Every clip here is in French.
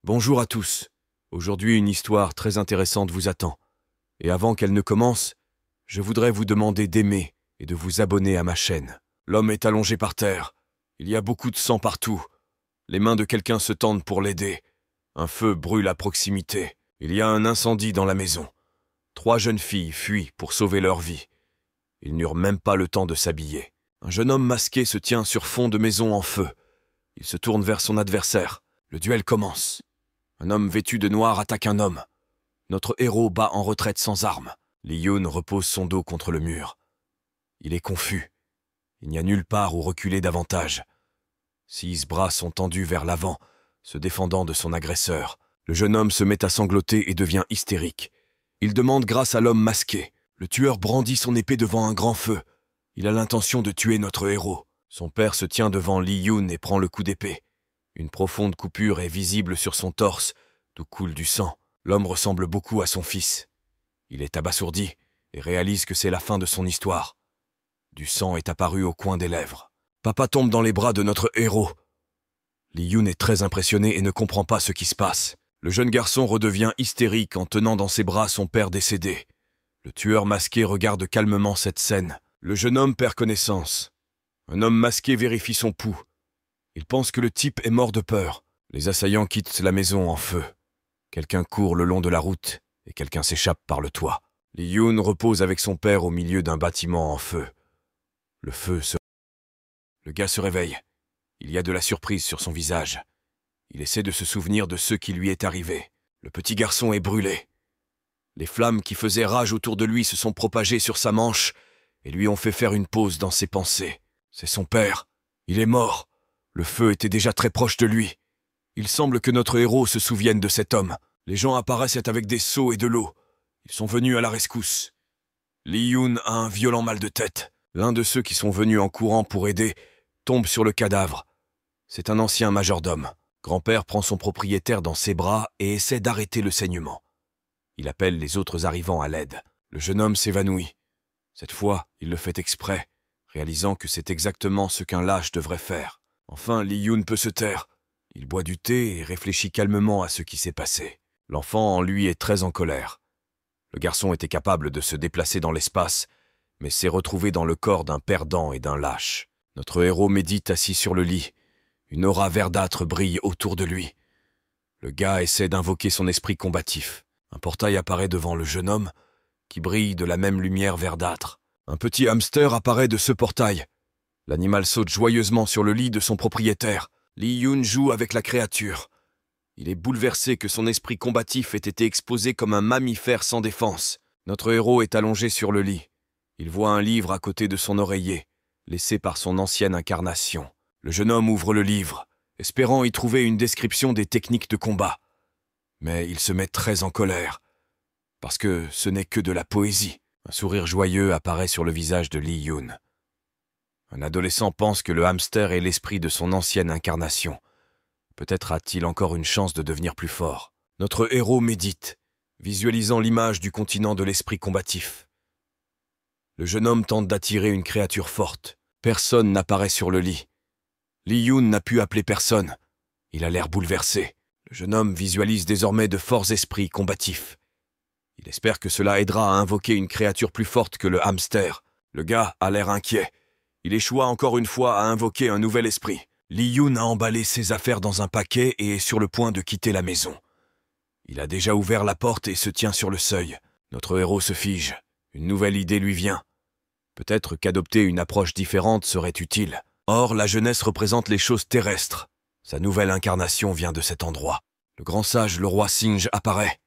Bonjour à tous. Aujourd'hui, une histoire très intéressante vous attend. Et avant qu'elle ne commence, je voudrais vous demander d'aimer et de vous abonner à ma chaîne. L'homme est allongé par terre. Il y a beaucoup de sang partout. Les mains de quelqu'un se tendent pour l'aider. Un feu brûle à proximité. Il y a un incendie dans la maison. 3 jeunes filles fuient pour sauver leur vie. Ils n'eurent même pas le temps de s'habiller. Un jeune homme masqué se tient sur fond de maison en feu. Il se tourne vers son adversaire. Le duel commence. Un homme vêtu de noir attaque un homme. Notre héros bat en retraite sans armes. Lee Yoon repose son dos contre le mur. Il est confus. Il n'y a nulle part où reculer davantage. 6 bras sont tendus vers l'avant, se défendant de son agresseur. Le jeune homme se met à sangloter et devient hystérique. Il demande grâce à l'homme masqué. Le tueur brandit son épée devant un grand feu. Il a l'intention de tuer notre héros. Son père se tient devant Lee Yoon et prend le coup d'épée. Une profonde coupure est visible sur son torse, d'où coule du sang. L'homme ressemble beaucoup à son fils. Il est abasourdi et réalise que c'est la fin de son histoire. Du sang est apparu au coin des lèvres. Papa tombe dans les bras de notre héros. Lee Yoon est très impressionné et ne comprend pas ce qui se passe. Le jeune garçon redevient hystérique en tenant dans ses bras son père décédé. Le tueur masqué regarde calmement cette scène. Le jeune homme perd connaissance. Un homme masqué vérifie son pouls. Il pense que le type est mort de peur. Les assaillants quittent la maison en feu. Quelqu'un court le long de la route et quelqu'un s'échappe par le toit. Lee Yoon repose avec son père au milieu d'un bâtiment en feu. Le gars se réveille. Il y a de la surprise sur son visage. Il essaie de se souvenir de ce qui lui est arrivé. Le petit garçon est brûlé. Les flammes qui faisaient rage autour de lui se sont propagées sur sa manche et lui ont fait faire une pause dans ses pensées. C'est son père. Il est mort. Le feu était déjà très proche de lui. Il semble que notre héros se souvienne de cet homme. Les gens apparaissent avec des seaux et de l'eau. Ils sont venus à la rescousse. Lee Yoon a un violent mal de tête. L'un de ceux qui sont venus en courant pour aider tombe sur le cadavre. C'est un ancien majordome. Grand-père prend son propriétaire dans ses bras et essaie d'arrêter le saignement. Il appelle les autres arrivants à l'aide. Le jeune homme s'évanouit. Cette fois, il le fait exprès, réalisant que c'est exactement ce qu'un lâche devrait faire. Enfin, Lee Yoon peut se taire. Il boit du thé et réfléchit calmement à ce qui s'est passé. L'enfant, en lui, est très en colère. Le garçon était capable de se déplacer dans l'espace, mais s'est retrouvé dans le corps d'un perdant et d'un lâche. Notre héros médite assis sur le lit. Une aura verdâtre brille autour de lui. Le gars essaie d'invoquer son esprit combatif. Un portail apparaît devant le jeune homme, qui brille de la même lumière verdâtre. Un petit hamster apparaît de ce portail. L'animal saute joyeusement sur le lit de son propriétaire. Lee Yoon joue avec la créature. Il est bouleversé que son esprit combatif ait été exposé comme un mammifère sans défense. Notre héros est allongé sur le lit. Il voit un livre à côté de son oreiller, laissé par son ancienne incarnation. Le jeune homme ouvre le livre, espérant y trouver une description des techniques de combat. Mais il se met très en colère, parce que ce n'est que de la poésie. Un sourire joyeux apparaît sur le visage de Lee Yoon. Un adolescent pense que le hamster est l'esprit de son ancienne incarnation. Peut-être a-t-il encore une chance de devenir plus fort. Notre héros médite, visualisant l'image du continent de l'esprit combatif. Le jeune homme tente d'attirer une créature forte. Personne n'apparaît sur le lit. Lee Yoon n'a pu appeler personne. Il a l'air bouleversé. Le jeune homme visualise désormais de forts esprits combatifs. Il espère que cela aidera à invoquer une créature plus forte que le hamster. Le gars a l'air inquiet. Il échoua encore une fois à invoquer un nouvel esprit. Lee Yoon a emballé ses affaires dans un paquet et est sur le point de quitter la maison. Il a déjà ouvert la porte et se tient sur le seuil. Notre héros se fige. Une nouvelle idée lui vient. Peut-être qu'adopter une approche différente serait utile. Or, la jeunesse représente les choses terrestres. Sa nouvelle incarnation vient de cet endroit. Le grand sage, le roi Singe, apparaît.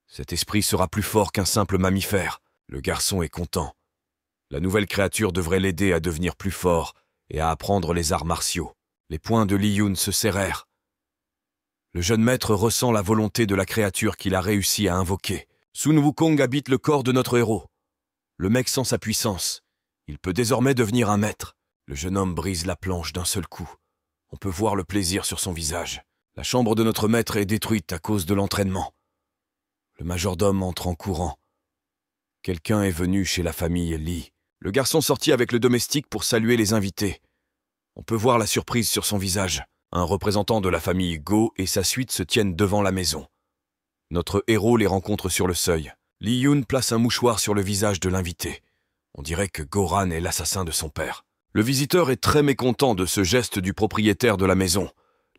Cet esprit sera plus fort qu'un simple mammifère. Le garçon est content. La nouvelle créature devrait l'aider à devenir plus fort et à apprendre les arts martiaux. Les poings de Lee Yoon se serrèrent. Le jeune maître ressent la volonté de la créature qu'il a réussi à invoquer. Sun Wukong habite le corps de notre héros. Le mec sent sa puissance. Il peut désormais devenir un maître. Le jeune homme brise la planche d'un seul coup. On peut voir le plaisir sur son visage. La chambre de notre maître est détruite à cause de l'entraînement. Le majordome entre en courant. Quelqu'un est venu chez la famille Lee. Le garçon sortit avec le domestique pour saluer les invités. On peut voir la surprise sur son visage. Un représentant de la famille Go et sa suite se tiennent devant la maison. Notre héros les rencontre sur le seuil. Lee Yoon place un mouchoir sur le visage de l'invité. On dirait que Goran est l'assassin de son père. Le visiteur est très mécontent de ce geste du propriétaire de la maison.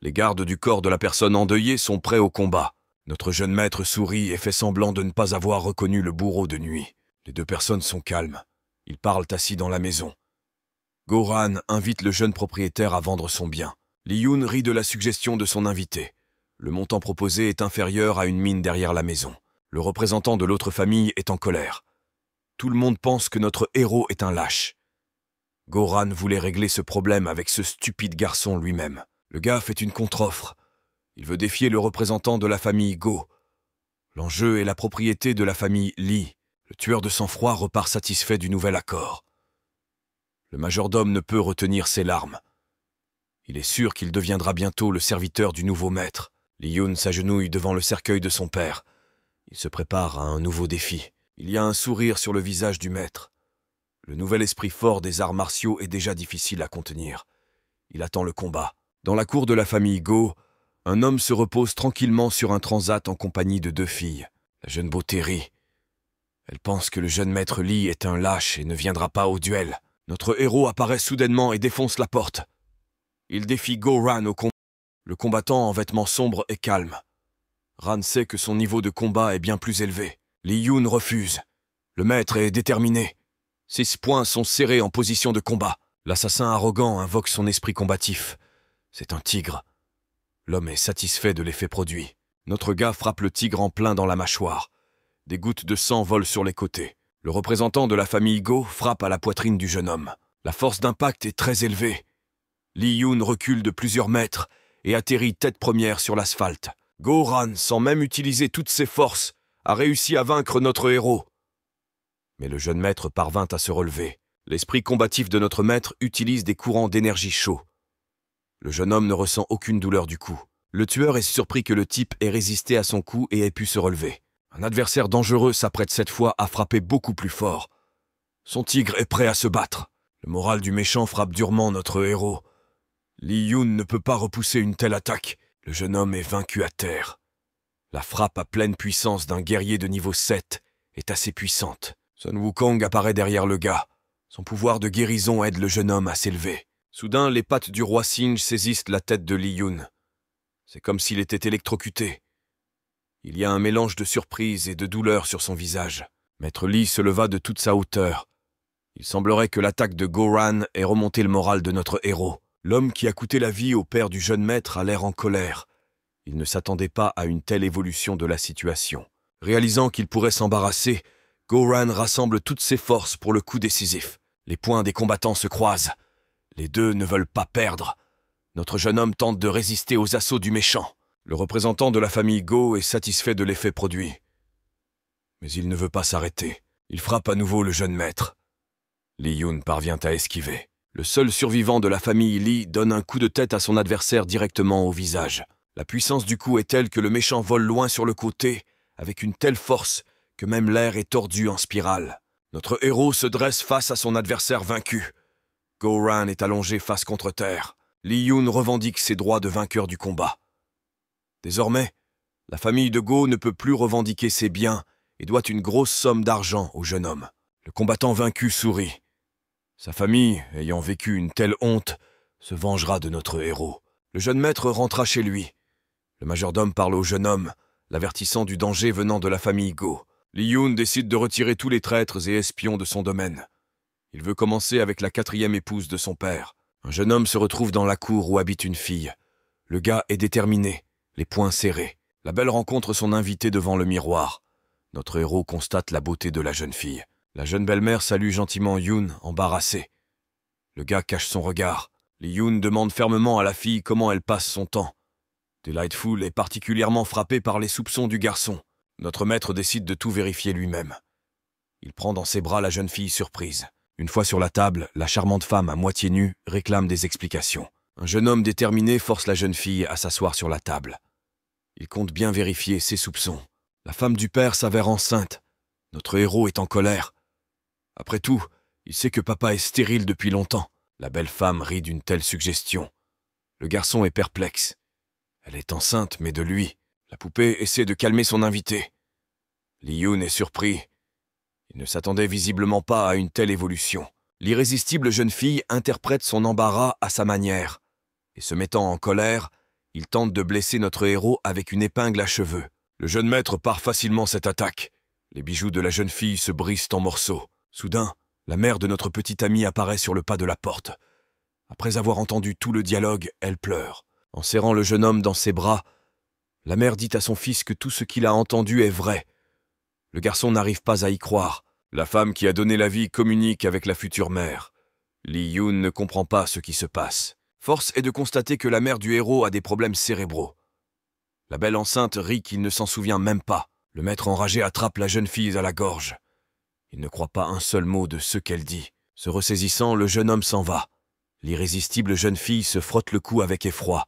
Les gardes du corps de la personne endeuillée sont prêts au combat. Notre jeune maître sourit et fait semblant de ne pas avoir reconnu le bourreau de nuit. Les deux personnes sont calmes. Ils parlent assis dans la maison. Goran invite le jeune propriétaire à vendre son bien. Lee Yoon rit de la suggestion de son invité. Le montant proposé est inférieur à une mine derrière la maison. Le représentant de l'autre famille est en colère. Tout le monde pense que notre héros est un lâche. Goran voulait régler ce problème avec ce stupide garçon lui-même. Le gars fait une contre-offre. Il veut défier le représentant de la famille Go. L'enjeu est la propriété de la famille Lee. Le tueur de sang-froid repart satisfait du nouvel accord. Le majordome ne peut retenir ses larmes. Il est sûr qu'il deviendra bientôt le serviteur du nouveau maître. Lee Yoon s'agenouille devant le cercueil de son père. Il se prépare à un nouveau défi. Il y a un sourire sur le visage du maître. Le nouvel esprit fort des arts martiaux est déjà difficile à contenir. Il attend le combat. Dans la cour de la famille Go, un homme se repose tranquillement sur un transat en compagnie de deux filles. La jeune beauté rit. Elle pense que le jeune maître Lee est un lâche et ne viendra pas au duel. Notre héros apparaît soudainement et défonce la porte. Il défie Goran au combat. Le combattant en vêtements sombres est calme. Ran sait que son niveau de combat est bien plus élevé. Lee Yoon refuse. Le maître est déterminé. 6 poings sont serrés en position de combat. L'assassin arrogant invoque son esprit combatif. C'est un tigre. L'homme est satisfait de l'effet produit. Notre gars frappe le tigre en plein dans la mâchoire. Des gouttes de sang volent sur les côtés. Le représentant de la famille Go frappe à la poitrine du jeune homme. La force d'impact est très élevée. Lee Yoon recule de plusieurs mètres et atterrit tête première sur l'asphalte. Goran, sans même utiliser toutes ses forces, a réussi à vaincre notre héros. Mais le jeune maître parvint à se relever. L'esprit combatif de notre maître utilise des courants d'énergie chauds. Le jeune homme ne ressent aucune douleur du coup. Le tueur est surpris que le type ait résisté à son coup et ait pu se relever. Un adversaire dangereux s'apprête cette fois à frapper beaucoup plus fort. Son tigre est prêt à se battre. Le moral du méchant frappe durement notre héros. Lee Yoon ne peut pas repousser une telle attaque. Le jeune homme est vaincu à terre. La frappe à pleine puissance d'un guerrier de niveau 7 est assez puissante. Sun Wukong apparaît derrière le gars. Son pouvoir de guérison aide le jeune homme à s'élever. Soudain, les pattes du roi Singe saisissent la tête de Lee Yoon. C'est comme s'il était électrocuté. Il y a un mélange de surprise et de douleur sur son visage. Maître Lee se leva de toute sa hauteur. Il semblerait que l'attaque de Goran ait remonté le moral de notre héros. L'homme qui a coûté la vie au père du jeune maître a l'air en colère. Il ne s'attendait pas à une telle évolution de la situation. Réalisant qu'il pourrait s'embarrasser, Goran rassemble toutes ses forces pour le coup décisif. Les poings des combattants se croisent. Les deux ne veulent pas perdre. Notre jeune homme tente de résister aux assauts du méchant. Le représentant de la famille Go est satisfait de l'effet produit. Mais il ne veut pas s'arrêter. Il frappe à nouveau le jeune maître. Lee Yoon parvient à esquiver. Le seul survivant de la famille Lee donne un coup de tête à son adversaire directement au visage. La puissance du coup est telle que le méchant vole loin sur le côté, avec une telle force que même l'air est tordu en spirale. Notre héros se dresse face à son adversaire vaincu. Goran est allongé face contre terre. Lee Yoon revendique ses droits de vainqueur du combat. Désormais, la famille de Go ne peut plus revendiquer ses biens et doit une grosse somme d'argent au jeune homme. Le combattant vaincu sourit. Sa famille, ayant vécu une telle honte, se vengera de notre héros. Le jeune maître rentra chez lui. Le majordome parle au jeune homme, l'avertissant du danger venant de la famille Go. Lee Yoon décide de retirer tous les traîtres et espions de son domaine. Il veut commencer avec la 4e épouse de son père. Un jeune homme se retrouve dans la cour où habite une fille. Le gars est déterminé, les poings serrés. La belle rencontre son invité devant le miroir. Notre héros constate la beauté de la jeune fille. La jeune belle-mère salue gentiment Yoon, embarrassée. Le gars cache son regard. Lee Yoon demande fermement à la fille comment elle passe son temps. Delightful est particulièrement frappé par les soupçons du garçon. Notre maître décide de tout vérifier lui-même. Il prend dans ses bras la jeune fille surprise. Une fois sur la table, la charmante femme à moitié nue réclame des explications. Un jeune homme déterminé force la jeune fille à s'asseoir sur la table. Il compte bien vérifier ses soupçons. La femme du père s'avère enceinte. Notre héros est en colère. Après tout, il sait que papa est stérile depuis longtemps. La belle femme rit d'une telle suggestion. Le garçon est perplexe. Elle est enceinte, mais de lui. La poupée essaie de calmer son invité. Li Yun est surpris. Il ne s'attendait visiblement pas à une telle évolution. L'irrésistible jeune fille interprète son embarras à sa manière. Et se mettant en colère, il tente de blesser notre héros avec une épingle à cheveux. Le jeune maître part facilement cette attaque. Les bijoux de la jeune fille se brisent en morceaux. Soudain, la mère de notre petit ami apparaît sur le pas de la porte. Après avoir entendu tout le dialogue, elle pleure. En serrant le jeune homme dans ses bras, la mère dit à son fils que tout ce qu'il a entendu est vrai. Le garçon n'arrive pas à y croire. La femme qui a donné la vie communique avec la future mère. Li Yun ne comprend pas ce qui se passe. Force est de constater que la mère du héros a des problèmes cérébraux. La belle enceinte rit qu'il ne s'en souvient même pas. Le maître enragé attrape la jeune fille à la gorge. Il ne croit pas un seul mot de ce qu'elle dit. Se ressaisissant, le jeune homme s'en va. L'irrésistible jeune fille se frotte le cou avec effroi.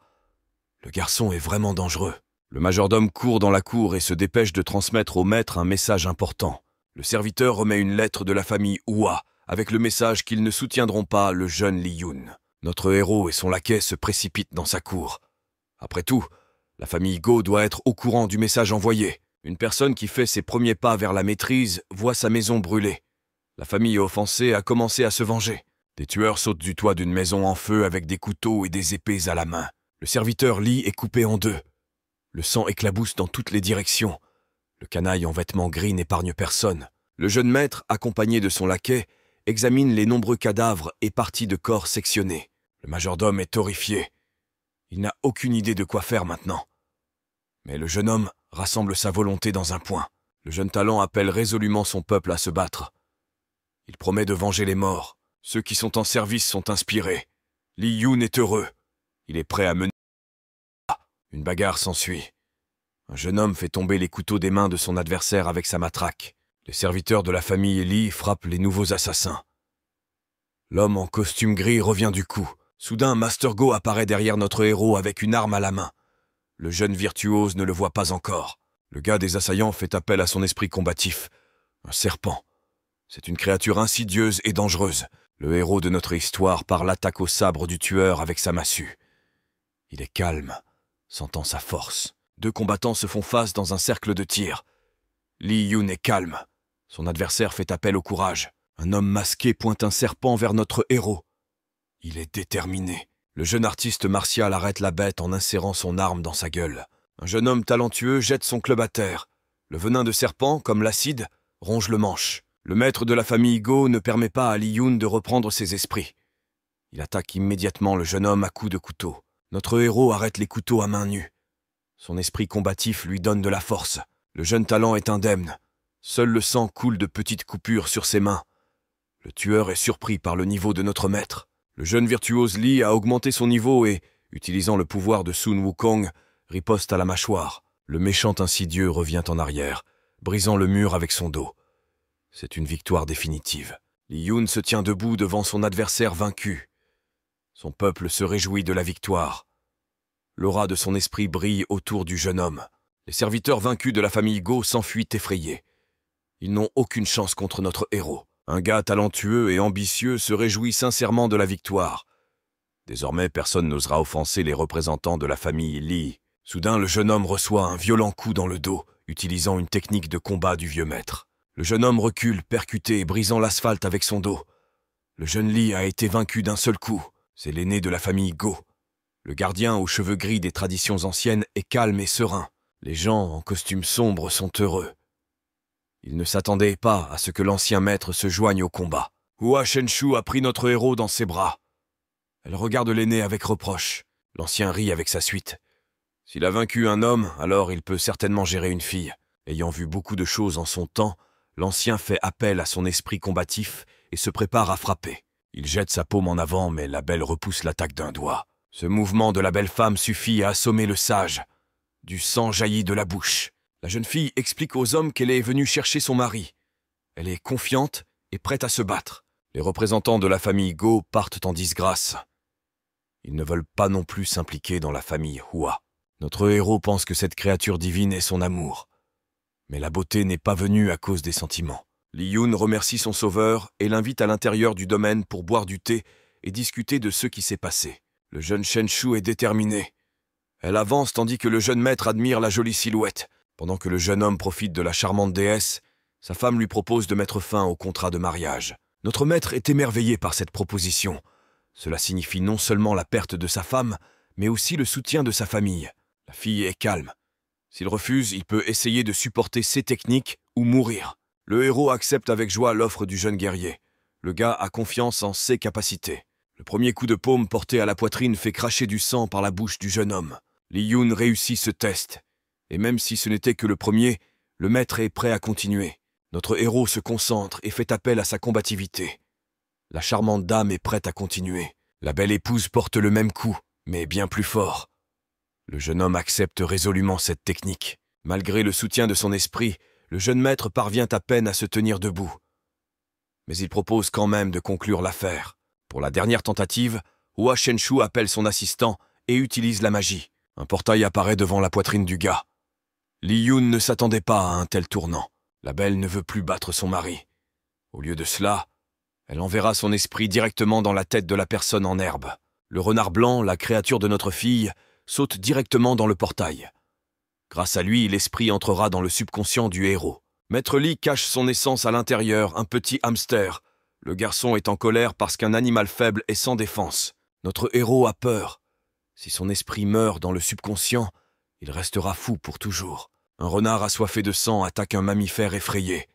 Le garçon est vraiment dangereux. Le majordome court dans la cour et se dépêche de transmettre au maître un message important. Le serviteur remet une lettre de la famille Hua avec le message qu'ils ne soutiendront pas le jeune Li Yun. Notre héros et son laquais se précipitent dans sa cour. Après tout, la famille Go doit être au courant du message envoyé. Une personne qui fait ses premiers pas vers la maîtrise voit sa maison brûler. La famille offensée a commencé à se venger. Des tueurs sautent du toit d'une maison en feu avec des couteaux et des épées à la main. Le serviteur Li est coupé en deux. Le sang éclabousse dans toutes les directions. Le canaille en vêtements gris n'épargne personne. Le jeune maître, accompagné de son laquais, examine les nombreux cadavres et parties de corps sectionnés. Le majordome est horrifié. Il n'a aucune idée de quoi faire maintenant. Mais le jeune homme rassemble sa volonté dans un point. Le jeune talent appelle résolument son peuple à se battre. Il promet de venger les morts. Ceux qui sont en service sont inspirés. Li Yun est heureux. Il est prêt à mener. Une bagarre s'ensuit. Un jeune homme fait tomber les couteaux des mains de son adversaire avec sa matraque. Les serviteurs de la famille Li frappent les nouveaux assassins. L'homme en costume gris revient du coup. Soudain, Master Go apparaît derrière notre héros avec une arme à la main. Le jeune virtuose ne le voit pas encore. Le gars des assaillants fait appel à son esprit combatif. Un serpent. C'est une créature insidieuse et dangereuse. Le héros de notre histoire part l'attaque au sabre du tueur avec sa massue. Il est calme, sentant sa force. Deux combattants se font face dans un cercle de tir. Li Yun est calme. Son adversaire fait appel au courage. Un homme masqué pointe un serpent vers notre héros. Il est déterminé. Le jeune artiste martial arrête la bête en insérant son arme dans sa gueule. Un jeune homme talentueux jette son club à terre. Le venin de serpent, comme l'acide, ronge le manche. Le maître de la famille Go ne permet pas à Li Yun de reprendre ses esprits. Il attaque immédiatement le jeune homme à coups de couteau. Notre héros arrête les couteaux à main nue. Son esprit combatif lui donne de la force. Le jeune talent est indemne. Seul le sang coule de petites coupures sur ses mains. Le tueur est surpris par le niveau de notre maître. Le jeune virtuose Li a augmenté son niveau et, utilisant le pouvoir de Sun Wukong, riposte à la mâchoire. Le méchant insidieux revient en arrière, brisant le mur avec son dos. C'est une victoire définitive. Li Yun se tient debout devant son adversaire vaincu. Son peuple se réjouit de la victoire. L'aura de son esprit brille autour du jeune homme. Les serviteurs vaincus de la famille Go s'enfuient effrayés. Ils n'ont aucune chance contre notre héros. Un gars talentueux et ambitieux se réjouit sincèrement de la victoire. Désormais, personne n'osera offenser les représentants de la famille Li. Soudain, le jeune homme reçoit un violent coup dans le dos, utilisant une technique de combat du vieux maître. Le jeune homme recule, percuté et brisant l'asphalte avec son dos. Le jeune Li a été vaincu d'un seul coup. C'est l'aîné de la famille Go. Le gardien aux cheveux gris des traditions anciennes est calme et serein. Les gens en costume sombre sont heureux. Ils ne s'attendaient pas à ce que l'ancien maître se joigne au combat. Hua Shenshu a pris notre héros dans ses bras. Elle regarde l'aîné avec reproche. L'ancien rit avec sa suite. S'il a vaincu un homme, alors il peut certainement gérer une fille. Ayant vu beaucoup de choses en son temps, l'ancien fait appel à son esprit combatif et se prépare à frapper. Il jette sa paume en avant, mais la belle repousse l'attaque d'un doigt. Ce mouvement de la belle femme suffit à assommer le sage. Du sang jaillit de la bouche. La jeune fille explique aux hommes qu'elle est venue chercher son mari. Elle est confiante et prête à se battre. Les représentants de la famille Go partent en disgrâce. Ils ne veulent pas non plus s'impliquer dans la famille Hua. Notre héros pense que cette créature divine est son amour. Mais la beauté n'est pas venue à cause des sentiments. Li Yun remercie son sauveur et l'invite à l'intérieur du domaine pour boire du thé et discuter de ce qui s'est passé. Le jeune Shenshu est déterminé. Elle avance tandis que le jeune maître admire la jolie silhouette. Pendant que le jeune homme profite de la charmante déesse, sa femme lui propose de mettre fin au contrat de mariage. Notre maître est émerveillé par cette proposition. Cela signifie non seulement la perte de sa femme, mais aussi le soutien de sa famille. La fille est calme. S'il refuse, il peut essayer de supporter ses techniques ou mourir. Le héros accepte avec joie l'offre du jeune guerrier. Le gars a confiance en ses capacités. Le premier coup de paume porté à la poitrine fait cracher du sang par la bouche du jeune homme. Li Yun réussit ce test. Et même si ce n'était que le premier, le maître est prêt à continuer. Notre héros se concentre et fait appel à sa combativité. La charmante dame est prête à continuer. La belle épouse porte le même coup, mais bien plus fort. Le jeune homme accepte résolument cette technique. Malgré le soutien de son esprit, le jeune maître parvient à peine à se tenir debout. Mais il propose quand même de conclure l'affaire. Pour la dernière tentative, Hua Shenshu appelle son assistant et utilise la magie. Un portail apparaît devant la poitrine du gars. Li Yun ne s'attendait pas à un tel tournant. La belle ne veut plus battre son mari. Au lieu de cela, elle enverra son esprit directement dans la tête de la personne en herbe. Le renard blanc, la créature de notre fille, saute directement dans le portail. Grâce à lui, l'esprit entrera dans le subconscient du héros. Maître Li cache son essence à l'intérieur, un petit hamster. Le garçon est en colère parce qu'un animal faible est sans défense. Notre héros a peur. Si son esprit meurt dans le subconscient, il restera fou pour toujours. Un renard assoiffé de sang attaque un mammifère effrayé.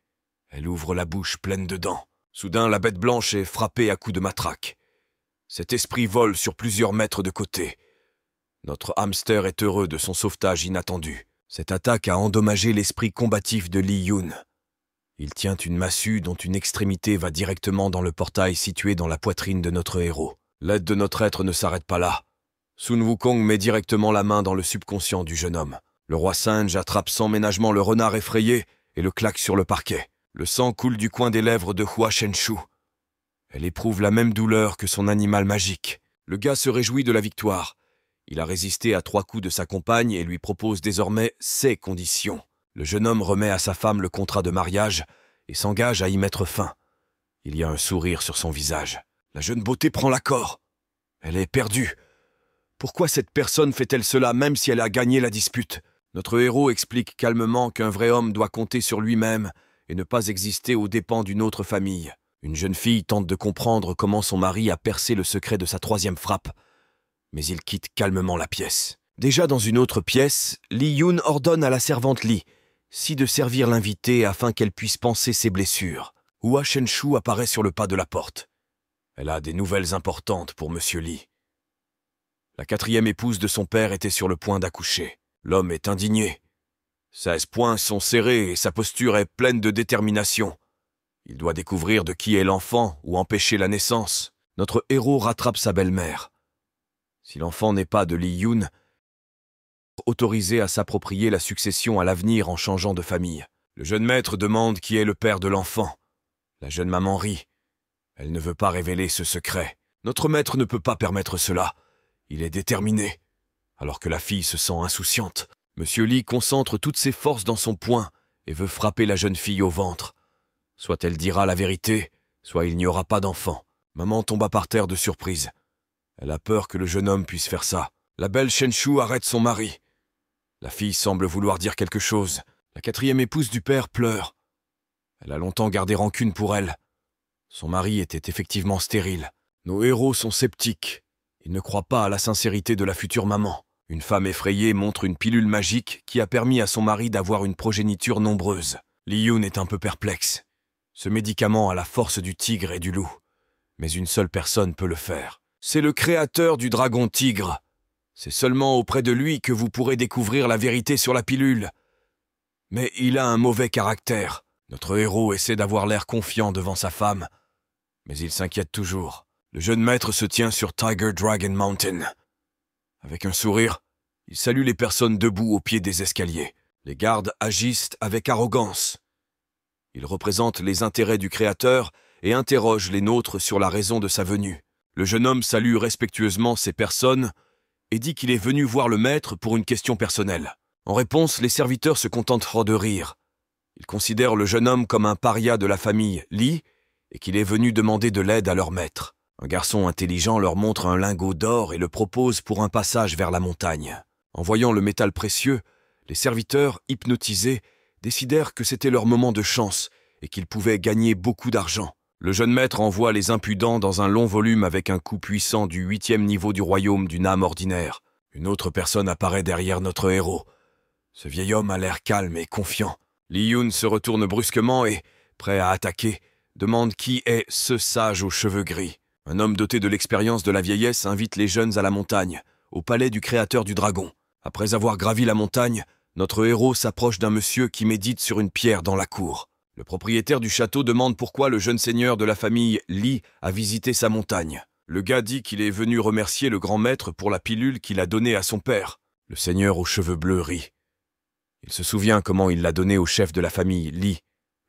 Elle ouvre la bouche pleine de dents. Soudain, la bête blanche est frappée à coups de matraque. Cet esprit vole sur plusieurs mètres de côté. Notre hamster est heureux de son sauvetage inattendu. Cette attaque a endommagé l'esprit combatif de Li Yun. Il tient une massue dont une extrémité va directement dans le portail situé dans la poitrine de notre héros. L'aide de notre être ne s'arrête pas là. Sun Wukong met directement la main dans le subconscient du jeune homme. Le roi singe attrape sans ménagement le renard effrayé et le claque sur le parquet. Le sang coule du coin des lèvres de Hua Shenshu. Elle éprouve la même douleur que son animal magique. Le gars se réjouit de la victoire. Il a résisté à 3 coups de sa compagne et lui propose désormais ses conditions. Le jeune homme remet à sa femme le contrat de mariage et s'engage à y mettre fin. Il y a un sourire sur son visage. La jeune beauté prend l'accord. Elle est perdue. Pourquoi cette personne fait-elle cela même si elle a gagné la dispute? Notre héros explique calmement qu'un vrai homme doit compter sur lui-même et ne pas exister aux dépens d'une autre famille. Une jeune fille tente de comprendre comment son mari a percé le secret de sa 3e frappe, mais il quitte calmement la pièce. Déjà dans une autre pièce, Li Yun ordonne à la servante Li de servir l'invité afin qu'elle puisse panser ses blessures. Hua Shenshu apparaît sur le pas de la porte. Elle a des nouvelles importantes pour Monsieur Li. La 4e épouse de son père était sur le point d'accoucher. L'homme est indigné. 16 poings sont serrés et sa posture est pleine de détermination. Il doit découvrir de qui est l'enfant ou empêcher la naissance. Notre héros rattrape sa belle-mère. Si l'enfant n'est pas de Li Yun, autorisé à s'approprier la succession à l'avenir en changeant de famille. Le jeune maître demande qui est le père de l'enfant. La jeune maman rit. Elle ne veut pas révéler ce secret. Notre maître ne peut pas permettre cela. Il est déterminé. Alors que la fille se sent insouciante, Monsieur Li concentre toutes ses forces dans son poing et veut frapper la jeune fille au ventre. Soit elle dira la vérité, soit il n'y aura pas d'enfant. Maman tomba par terre de surprise. Elle a peur que le jeune homme puisse faire ça. La belle Shenshu arrête son mari. La fille semble vouloir dire quelque chose. La 4e épouse du père pleure. Elle a longtemps gardé rancune pour elle. Son mari était effectivement stérile. Nos héros sont sceptiques. Ils ne croient pas à la sincérité de la future maman. Une femme effrayée montre une pilule magique qui a permis à son mari d'avoir une progéniture nombreuse. Li Yun est un peu perplexe. Ce médicament a la force du tigre et du loup. Mais une seule personne peut le faire. C'est le créateur du dragon tigre. C'est seulement auprès de lui que vous pourrez découvrir la vérité sur la pilule. Mais il a un mauvais caractère. Notre héros essaie d'avoir l'air confiant devant sa femme, mais il s'inquiète toujours. Le jeune maître se tient sur Tiger Dragon Mountain. Avec un sourire, il salue les personnes debout au pied des escaliers. Les gardes agissent avec arrogance. Il représente les intérêts du Créateur et interroge les nôtres sur la raison de sa venue. Le jeune homme salue respectueusement ces personnes et dit qu'il est venu voir le maître pour une question personnelle. En réponse, les serviteurs se contentent de rire. Ils considèrent le jeune homme comme un paria de la famille Li et qu'il est venu demander de l'aide à leur maître. Un garçon intelligent leur montre un lingot d'or et le propose pour un passage vers la montagne. En voyant le métal précieux, les serviteurs, hypnotisés, décidèrent que c'était leur moment de chance et qu'ils pouvaient gagner beaucoup d'argent. Le jeune maître envoie les impudents dans un long volume avec un coup puissant du 8e niveau du royaume d'une âme ordinaire. Une autre personne apparaît derrière notre héros. Ce vieil homme a l'air calme et confiant. Li Yun se retourne brusquement et, prêt à attaquer, demande qui est ce sage aux cheveux gris. Un homme doté de l'expérience de la vieillesse invite les jeunes à la montagne, au palais du créateur du dragon. Après avoir gravi la montagne, notre héros s'approche d'un monsieur qui médite sur une pierre dans la cour. Le propriétaire du château demande pourquoi le jeune seigneur de la famille Li a visité sa montagne. Le gars dit qu'il est venu remercier le grand maître pour la pilule qu'il a donnée à son père. Le seigneur aux cheveux bleus rit. Il se souvient comment il l'a donnée au chef de la famille Li,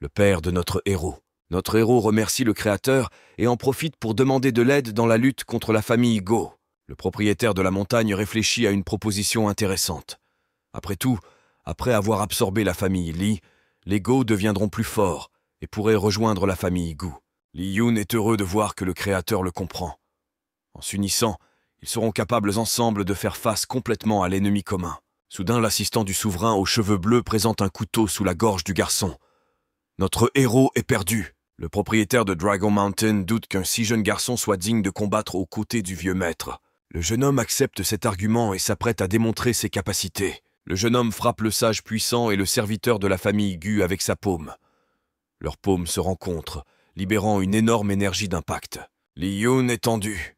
le père de notre héros. Notre héros remercie le créateur et en profite pour demander de l'aide dans la lutte contre la famille Go. Le propriétaire de la montagne réfléchit à une proposition intéressante. Après tout, après avoir absorbé la famille Li, les Go deviendront plus forts et pourraient rejoindre la famille Gu. Li Yun est heureux de voir que le créateur le comprend. En s'unissant, ils seront capables ensemble de faire face complètement à l'ennemi commun. Soudain, l'assistant du souverain aux cheveux bleus présente un couteau sous la gorge du garçon. Notre héros est perdu. Le propriétaire de Dragon Mountain doute qu'un si jeune garçon soit digne de combattre aux côtés du vieux maître. Le jeune homme accepte cet argument et s'apprête à démontrer ses capacités. Le jeune homme frappe le sage puissant et le serviteur de la famille Gu avec sa paume. Leurs paumes se rencontrent, libérant une énorme énergie d'impact. Li Yun est tendu.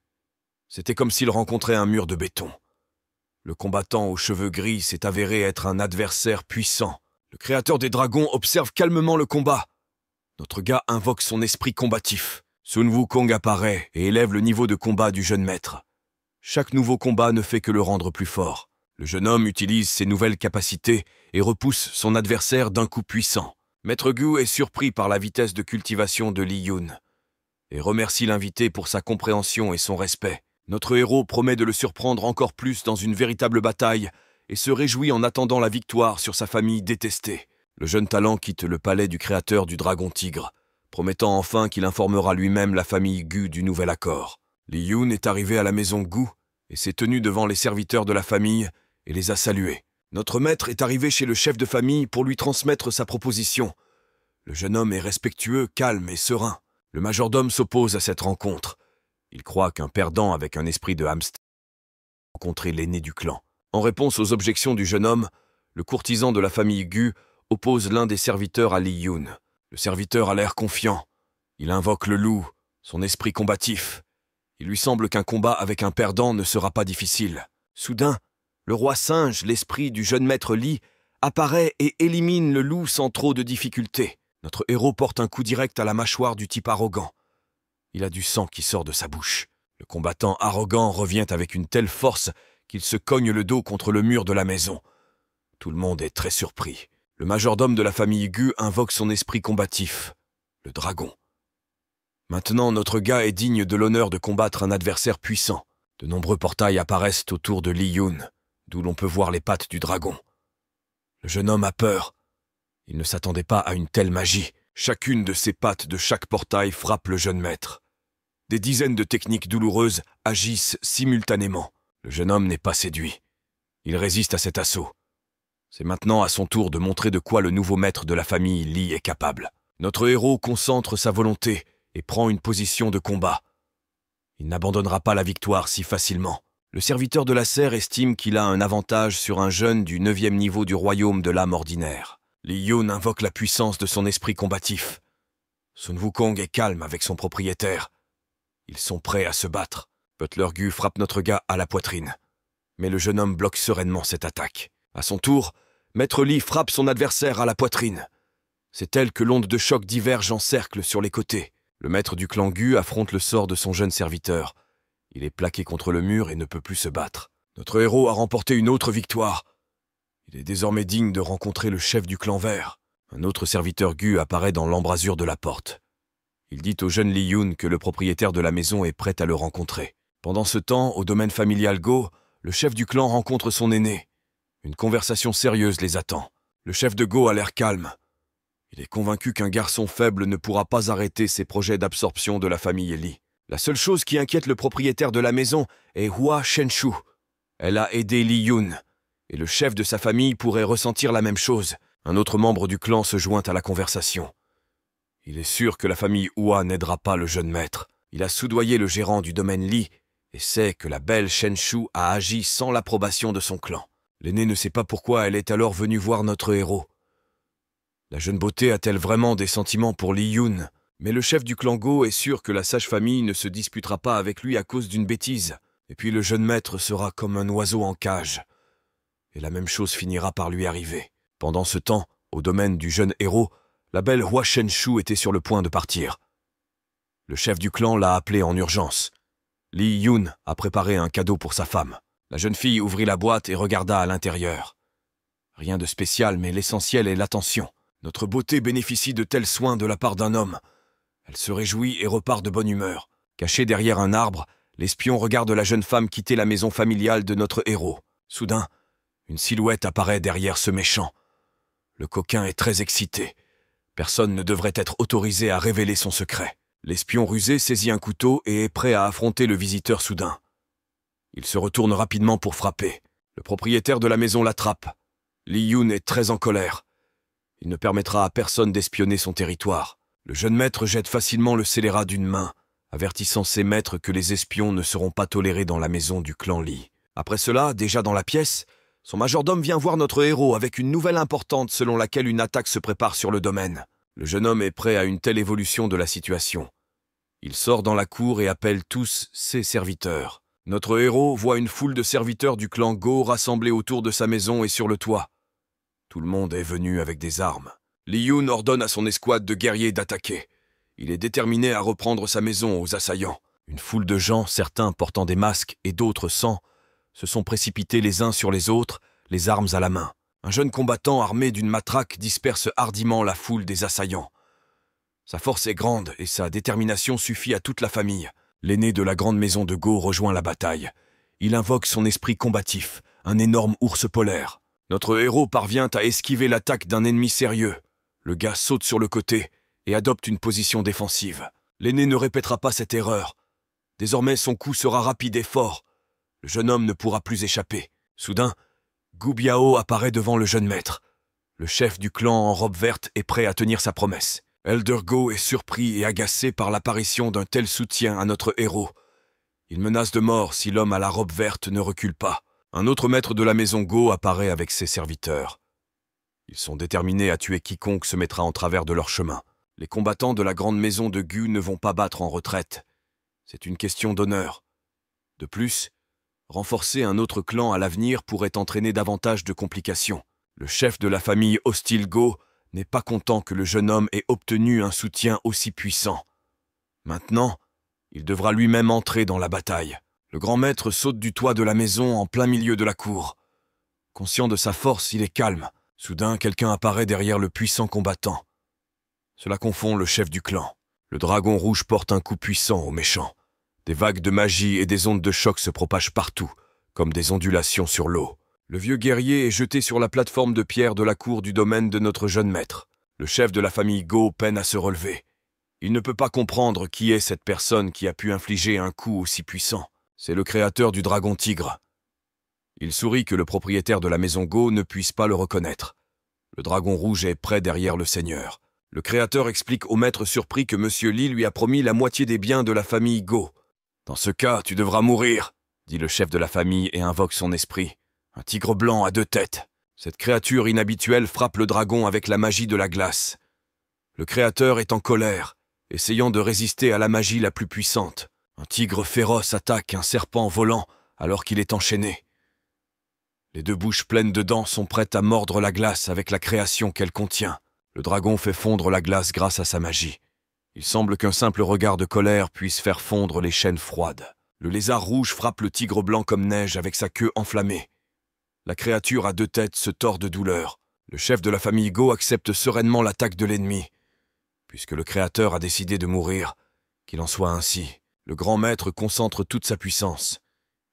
C'était comme s'il rencontrait un mur de béton. Le combattant aux cheveux gris s'est avéré être un adversaire puissant. Le créateur des dragons observe calmement le combat. Notre gars invoque son esprit combatif. Sun Wukong apparaît et élève le niveau de combat du jeune maître. Chaque nouveau combat ne fait que le rendre plus fort. Le jeune homme utilise ses nouvelles capacités et repousse son adversaire d'un coup puissant. Maître Gu est surpris par la vitesse de cultivation de Li Yun et remercie l'invité pour sa compréhension et son respect. Notre héros promet de le surprendre encore plus dans une véritable bataille et se réjouit en attendant la victoire sur sa famille détestée. Le jeune talent quitte le palais du créateur du dragon tigre, promettant enfin qu'il informera lui-même la famille Gu du nouvel accord. Li Yun est arrivé à la maison Gu et s'est tenu devant les serviteurs de la famille et les a salués. Notre maître est arrivé chez le chef de famille pour lui transmettre sa proposition. Le jeune homme est respectueux, calme et serein. Le majordome s'oppose à cette rencontre. Il croit qu'un perdant avec un esprit de hamster a rencontré l'aîné du clan. En réponse aux objections du jeune homme, le courtisan de la famille Gu oppose l'un des serviteurs à Li Yun. Le serviteur a l'air confiant. Il invoque le loup, son esprit combatif. Il lui semble qu'un combat avec un perdant ne sera pas difficile. Soudain, le roi singe, l'esprit du jeune maître Li, apparaît et élimine le loup sans trop de difficulté. Notre héros porte un coup direct à la mâchoire du type arrogant. Il a du sang qui sort de sa bouche. Le combattant arrogant revient avec une telle force qu'il se cogne le dos contre le mur de la maison. Tout le monde est très surpris. Le majordome de la famille Gu invoque son esprit combatif, le dragon. Maintenant, notre gars est digne de l'honneur de combattre un adversaire puissant. De nombreux portails apparaissent autour de Li Yun, d'où l'on peut voir les pattes du dragon. Le jeune homme a peur. Il ne s'attendait pas à une telle magie. Chacune de ces pattes de chaque portail frappe le jeune maître. Des dizaines de techniques douloureuses agissent simultanément. Le jeune homme n'est pas séduit. Il résiste à cet assaut. C'est maintenant à son tour de montrer de quoi le nouveau maître de la famille Li est capable. Notre héros concentre sa volonté et prend une position de combat. Il n'abandonnera pas la victoire si facilement. Le serviteur de la serre estime qu'il a un avantage sur un jeune du 9e niveau du royaume de l'âme ordinaire. Li Yun invoque la puissance de son esprit combatif. Sun Wukong est calme avec son propriétaire. Ils sont prêts à se battre. Butler Gu frappe notre gars à la poitrine. Mais le jeune homme bloque sereinement cette attaque. À son tour, Maître Li frappe son adversaire à la poitrine. C'est tel que l'onde de choc diverge en cercle sur les côtés. Le maître du clan Gu affronte le sort de son jeune serviteur. Il est plaqué contre le mur et ne peut plus se battre. Notre héros a remporté une autre victoire. Il est désormais digne de rencontrer le chef du clan vert. Un autre serviteur Gu apparaît dans l'embrasure de la porte. Il dit au jeune Li Yun que le propriétaire de la maison est prêt à le rencontrer. Pendant ce temps, au domaine familial Go, le chef du clan rencontre son aîné. Une conversation sérieuse les attend. Le chef de Go a l'air calme. Il est convaincu qu'un garçon faible ne pourra pas arrêter ses projets d'absorption de la famille Li. La seule chose qui inquiète le propriétaire de la maison est Hua Shenshu. Elle a aidé Li Yun, et le chef de sa famille pourrait ressentir la même chose. Un autre membre du clan se joint à la conversation. Il est sûr que la famille Hua n'aidera pas le jeune maître. Il a soudoyé le gérant du domaine Li et sait que la belle Shenshu a agi sans l'approbation de son clan. L'aînée ne sait pas pourquoi elle est alors venue voir notre héros. La jeune beauté a-t-elle vraiment des sentiments pour Li Yun? Mais le chef du clan Go est sûr que la sage-famille ne se disputera pas avec lui à cause d'une bêtise. Et puis le jeune maître sera comme un oiseau en cage. Et la même chose finira par lui arriver. Pendant ce temps, au domaine du jeune héros, la belle Hua Shenshu était sur le point de partir. Le chef du clan l'a appelée en urgence. Li Yun a préparé un cadeau pour sa femme. La jeune fille ouvrit la boîte et regarda à l'intérieur. Rien de spécial, mais l'essentiel est l'attention. Notre beauté bénéficie de tels soins de la part d'un homme. Elle se réjouit et repart de bonne humeur. Caché derrière un arbre, l'espion regarde la jeune femme quitter la maison familiale de notre héros. Soudain, une silhouette apparaît derrière ce méchant. Le coquin est très excité. Personne ne devrait être autorisé à révéler son secret. L'espion rusé saisit un couteau et est prêt à affronter le visiteur soudain. Il se retourne rapidement pour frapper. Le propriétaire de la maison l'attrape. Li Yun est très en colère. Il ne permettra à personne d'espionner son territoire. Le jeune maître jette facilement le scélérat d'une main, avertissant ses maîtres que les espions ne seront pas tolérés dans la maison du clan Li. Après cela, déjà dans la pièce, son majordome vient voir notre héros avec une nouvelle importante selon laquelle une attaque se prépare sur le domaine. Le jeune homme est prêt à une telle évolution de la situation. Il sort dans la cour et appelle tous ses serviteurs. Notre héros voit une foule de serviteurs du clan Go rassemblés autour de sa maison et sur le toit. Tout le monde est venu avec des armes. Li Yun ordonne à son escouade de guerriers d'attaquer. Il est déterminé à reprendre sa maison aux assaillants. Une foule de gens, certains portant des masques et d'autres sans, se sont précipités les uns sur les autres, les armes à la main. Un jeune combattant armé d'une matraque disperse hardiment la foule des assaillants. Sa force est grande et sa détermination suffit à toute la famille. L'aîné de la grande maison de Go rejoint la bataille. Il invoque son esprit combatif, un énorme ours polaire. Notre héros parvient à esquiver l'attaque d'un ennemi sérieux. Le gars saute sur le côté et adopte une position défensive. L'aîné ne répétera pas cette erreur. Désormais, son coup sera rapide et fort. Le jeune homme ne pourra plus échapper. Soudain, Gu Biao apparaît devant le jeune maître. Le chef du clan en robe verte est prêt à tenir sa promesse. Elder Go est surpris et agacé par l'apparition d'un tel soutien à notre héros. Il menace de mort si l'homme à la robe verte ne recule pas. Un autre maître de la maison Go apparaît avec ses serviteurs. Ils sont déterminés à tuer quiconque se mettra en travers de leur chemin. Les combattants de la grande maison de Gu ne vont pas battre en retraite. C'est une question d'honneur. De plus, renforcer un autre clan à l'avenir pourrait entraîner davantage de complications. Le chef de la famille hostile Go n'est pas content que le jeune homme ait obtenu un soutien aussi puissant. Maintenant, il devra lui-même entrer dans la bataille. Le grand maître saute du toit de la maison en plein milieu de la cour. Conscient de sa force, il est calme. Soudain, quelqu'un apparaît derrière le puissant combattant. Cela confond le chef du clan. Le dragon rouge porte un coup puissant au méchant. Des vagues de magie et des ondes de choc se propagent partout, comme des ondulations sur l'eau. Le vieux guerrier est jeté sur la plateforme de pierre de la cour du domaine de notre jeune maître. Le chef de la famille Go peine à se relever. Il ne peut pas comprendre qui est cette personne qui a pu infliger un coup aussi puissant. C'est le créateur du dragon tigre. Il sourit que le propriétaire de la maison Go ne puisse pas le reconnaître. Le dragon rouge est près derrière le seigneur. Le créateur explique au maître surpris que Monsieur Li lui a promis la moitié des biens de la famille Go. « Dans ce cas, tu devras mourir », dit le chef de la famille et invoque son esprit. Un tigre blanc à 2 têtes. Cette créature inhabituelle frappe le dragon avec la magie de la glace. Le créateur est en colère, essayant de résister à la magie la plus puissante. Un tigre féroce attaque un serpent volant alors qu'il est enchaîné. Les 2 bouches pleines de dents sont prêtes à mordre la glace avec la création qu'elle contient. Le dragon fait fondre la glace grâce à sa magie. Il semble qu'un simple regard de colère puisse faire fondre les chaînes froides. Le lézard rouge frappe le tigre blanc comme neige avec sa queue enflammée. La créature à 2 têtes se tord de douleur. Le chef de la famille Go accepte sereinement l'attaque de l'ennemi. Puisque le créateur a décidé de mourir, qu'il en soit ainsi. Le grand maître concentre toute sa puissance.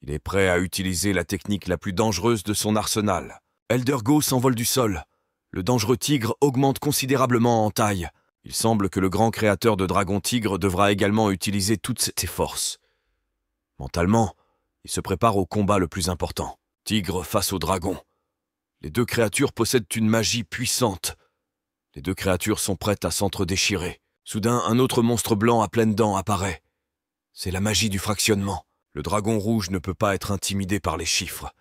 Il est prêt à utiliser la technique la plus dangereuse de son arsenal. Elder Go s'envole du sol. Le dangereux tigre augmente considérablement en taille. Il semble que le grand créateur de Dragon Tigre devra également utiliser toutes ses forces. Mentalement, il se prépare au combat le plus important. Tigre face au dragon. Les deux créatures possèdent une magie puissante. Les deux créatures sont prêtes à s'entre-déchirer. Soudain, un autre monstre blanc à pleines dents apparaît. C'est la magie du fractionnement. Le dragon rouge ne peut pas être intimidé par les chiffres.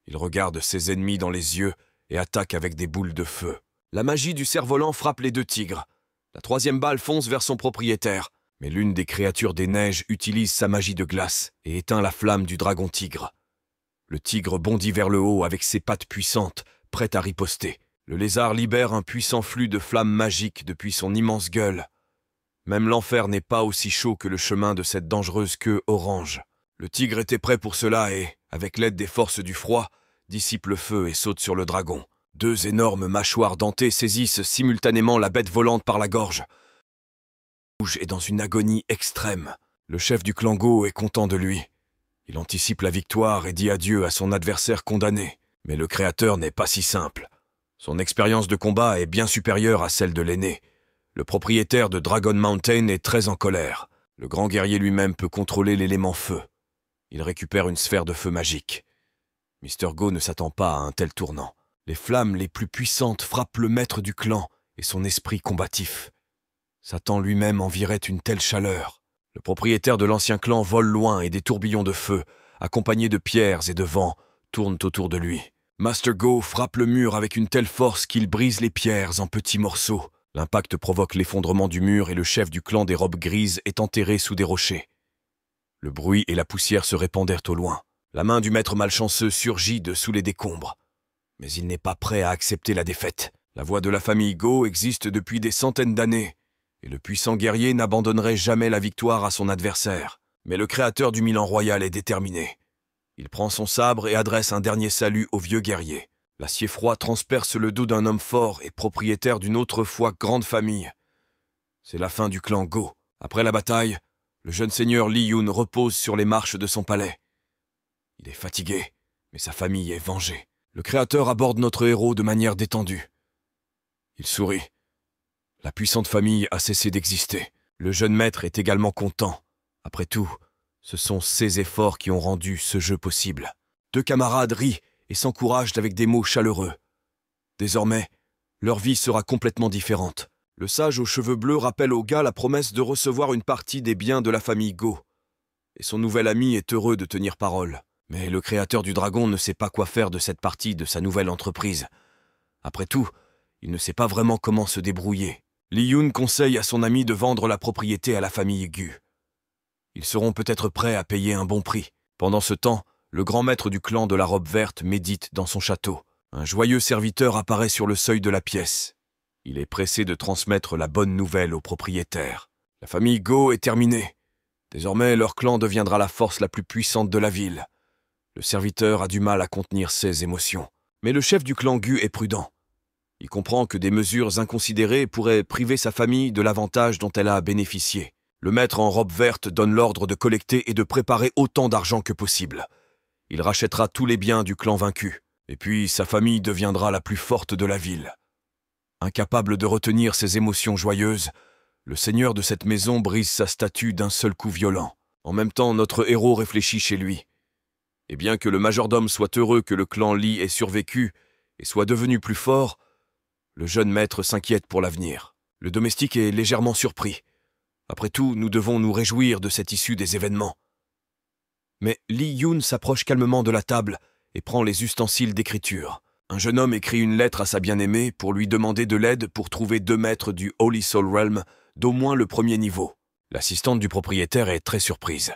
Il regarde ses ennemis dans les yeux et attaque avec des boules de feu. La magie du cerf-volant frappe les deux tigres. La troisième balle fonce vers son propriétaire. Mais l'une des créatures des neiges utilise sa magie de glace et éteint la flamme du dragon tigre. Le tigre bondit vers le haut avec ses pattes puissantes, prêt à riposter. Le lézard libère un puissant flux de flammes magiques depuis son immense gueule. Même l'enfer n'est pas aussi chaud que le chemin de cette dangereuse queue orange. Le tigre était prêt pour cela et, avec l'aide des forces du froid, dissipe le feu et saute sur le dragon. Deux énormes mâchoires dentées saisissent simultanément la bête volante par la gorge. Rouge est dans une agonie extrême. Le chef du clan Go est content de lui. Il anticipe la victoire et dit adieu à son adversaire condamné. Mais le créateur n'est pas si simple. Son expérience de combat est bien supérieure à celle de l'aîné. Le propriétaire de Dragon Mountain est très en colère. Le grand guerrier lui-même peut contrôler l'élément feu. Il récupère une sphère de feu magique. Mr. Go ne s'attend pas à un tel tournant. Les flammes les plus puissantes frappent le maître du clan et son esprit combatif. Satan lui-même envirait une telle chaleur. Le propriétaire de l'ancien clan vole loin et des tourbillons de feu, accompagnés de pierres et de vent, tournent autour de lui. Master Go frappe le mur avec une telle force qu'il brise les pierres en petits morceaux. L'impact provoque l'effondrement du mur et le chef du clan des robes grises est enterré sous des rochers. Le bruit et la poussière se répandèrent au loin. La main du maître malchanceux surgit de sous les décombres. Mais il n'est pas prêt à accepter la défaite. La voix de la famille Go existe depuis des centaines d'années, et le puissant guerrier n'abandonnerait jamais la victoire à son adversaire. Mais le créateur du Milan royal est déterminé. Il prend son sabre et adresse un dernier salut au vieux guerrier. L'acier froid transperce le dos d'un homme fort et propriétaire d'une autrefois grande famille. C'est la fin du clan Go. Après la bataille, le jeune seigneur Li Yun repose sur les marches de son palais. Il est fatigué, mais sa famille est vengée. Le créateur aborde notre héros de manière détendue. Il sourit. La puissante famille a cessé d'exister. Le jeune maître est également content. Après tout, ce sont ses efforts qui ont rendu ce jeu possible. Deux camarades rient et s'encouragent avec des mots chaleureux. Désormais, leur vie sera complètement différente. Le sage aux cheveux bleus rappelle au gars la promesse de recevoir une partie des biens de la famille Go. Et son nouvel ami est heureux de tenir parole. Mais le créateur du dragon ne sait pas quoi faire de cette partie de sa nouvelle entreprise. Après tout, il ne sait pas vraiment comment se débrouiller. Li Yun conseille à son ami de vendre la propriété à la famille Gu. Ils seront peut-être prêts à payer un bon prix. Pendant ce temps, le grand maître du clan de la robe verte médite dans son château. Un joyeux serviteur apparaît sur le seuil de la pièce. Il est pressé de transmettre la bonne nouvelle au propriétaire. La famille Go est terminée. Désormais, leur clan deviendra la force la plus puissante de la ville. Le serviteur a du mal à contenir ses émotions. Mais le chef du clan Gu est prudent. Il comprend que des mesures inconsidérées pourraient priver sa famille de l'avantage dont elle a bénéficié. Le maître en robe verte donne l'ordre de collecter et de préparer autant d'argent que possible. Il rachètera tous les biens du clan vaincu. Et puis, sa famille deviendra la plus forte de la ville. Incapable de retenir ses émotions joyeuses, le seigneur de cette maison brise sa statue d'un seul coup violent. En même temps, notre héros réfléchit chez lui. Et bien que le majordome soit heureux que le clan Li ait survécu et soit devenu plus fort, le jeune maître s'inquiète pour l'avenir. Le domestique est légèrement surpris. Après tout, nous devons nous réjouir de cette issue des événements. Mais Li Yun s'approche calmement de la table et prend les ustensiles d'écriture. Un jeune homme écrit une lettre à sa bien-aimée pour lui demander de l'aide pour trouver 2 maîtres du Holy Soul Realm d'au moins le 1er niveau. L'assistante du propriétaire est très surprise.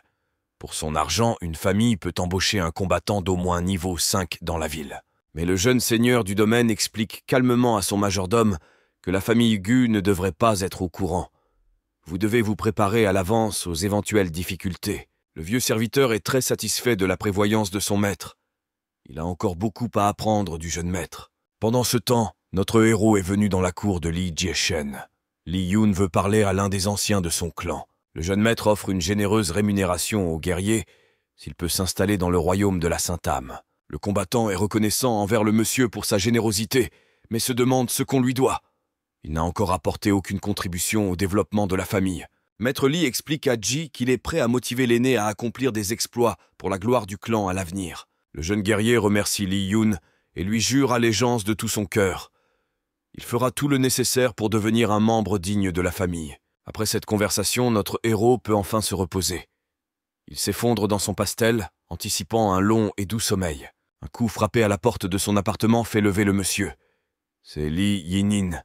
Pour son argent, une famille peut embaucher un combattant d'au moins niveau 5 dans la ville. Mais le jeune seigneur du domaine explique calmement à son majordome que la famille Gu ne devrait pas être au courant. Vous devez vous préparer à l'avance aux éventuelles difficultés. Le vieux serviteur est très satisfait de la prévoyance de son maître. Il a encore beaucoup à apprendre du jeune maître. Pendant ce temps, notre héros est venu dans la cour de Li Jieshen. Li Yun veut parler à l'un des anciens de son clan. Le jeune maître offre une généreuse rémunération au guerrier s'il peut s'installer dans le royaume de la Sainte-Âme. Le combattant est reconnaissant envers le monsieur pour sa générosité, mais se demande ce qu'on lui doit. Il n'a encore apporté aucune contribution au développement de la famille. Maître Lee explique à Ji qu'il est prêt à motiver l'aîné à accomplir des exploits pour la gloire du clan à l'avenir. Le jeune guerrier remercie Lee Yoon et lui jure allégeance de tout son cœur. Il fera tout le nécessaire pour devenir un membre digne de la famille. Après cette conversation, notre héros peut enfin se reposer. Il s'effondre dans son pastel, anticipant un long et doux sommeil. Un coup frappé à la porte de son appartement fait lever le monsieur. C'est Lee Yinin,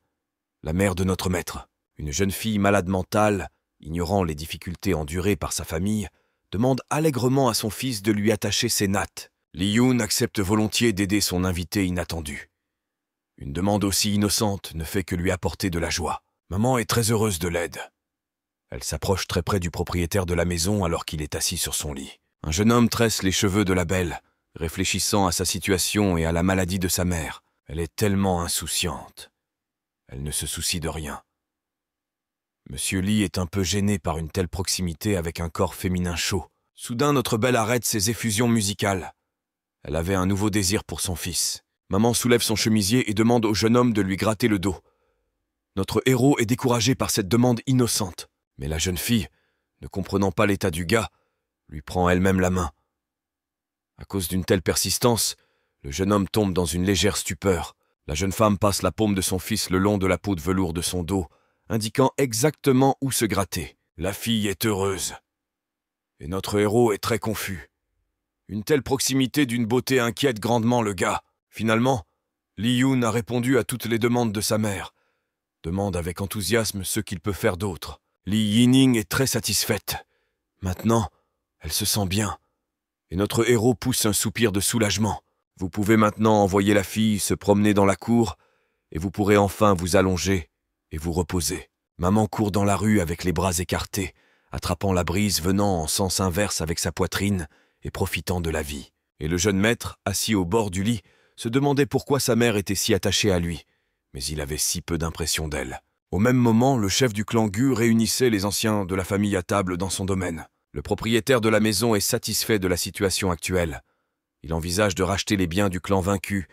la mère de notre maître. Une jeune fille malade mentale, ignorant les difficultés endurées par sa famille, demande allègrement à son fils de lui attacher ses nattes. Lee Yoon accepte volontiers d'aider son invité inattendu. Une demande aussi innocente ne fait que lui apporter de la joie. Maman est très heureuse de l'aide. Elle s'approche très près du propriétaire de la maison alors qu'il est assis sur son lit. Un jeune homme tresse les cheveux de la belle, réfléchissant à sa situation et à la maladie de sa mère. Elle est tellement insouciante. Elle ne se soucie de rien. Monsieur Lee est un peu gêné par une telle proximité avec un corps féminin chaud. Soudain, notre belle arrête ses effusions musicales. Elle avait un nouveau désir pour son fils. Maman soulève son chemisier et demande au jeune homme de lui gratter le dos. Notre héros est découragé par cette demande innocente. Mais la jeune fille, ne comprenant pas l'état du gars, lui prend elle-même la main. À cause d'une telle persistance, le jeune homme tombe dans une légère stupeur. La jeune femme passe la paume de son fils le long de la peau de velours de son dos, indiquant exactement où se gratter. La fille est heureuse. Et notre héros est très confus. Une telle proximité d'une beauté inquiète grandement le gars. Finalement, Lee Yoon a répondu à toutes les demandes de sa mère. Demande avec enthousiasme ce qu'il peut faire d'autre. Lee Yining est très satisfaite. Maintenant, elle se sent bien. Et notre héros pousse un soupir de soulagement. Vous pouvez maintenant envoyer la fille se promener dans la cour et vous pourrez enfin vous allonger et vous reposer. Maman court dans la rue avec les bras écartés, attrapant la brise venant en sens inverse avec sa poitrine et profitant de la vie. Et le jeune maître, assis au bord du lit, se demandait pourquoi sa mère était si attachée à lui, mais il avait si peu d'impression d'elle. Au même moment, le chef du clan Gu réunissait les anciens de la famille à table dans son domaine. Le propriétaire de la maison est satisfait de la situation actuelle. Il envisage de racheter les biens du clan vaincu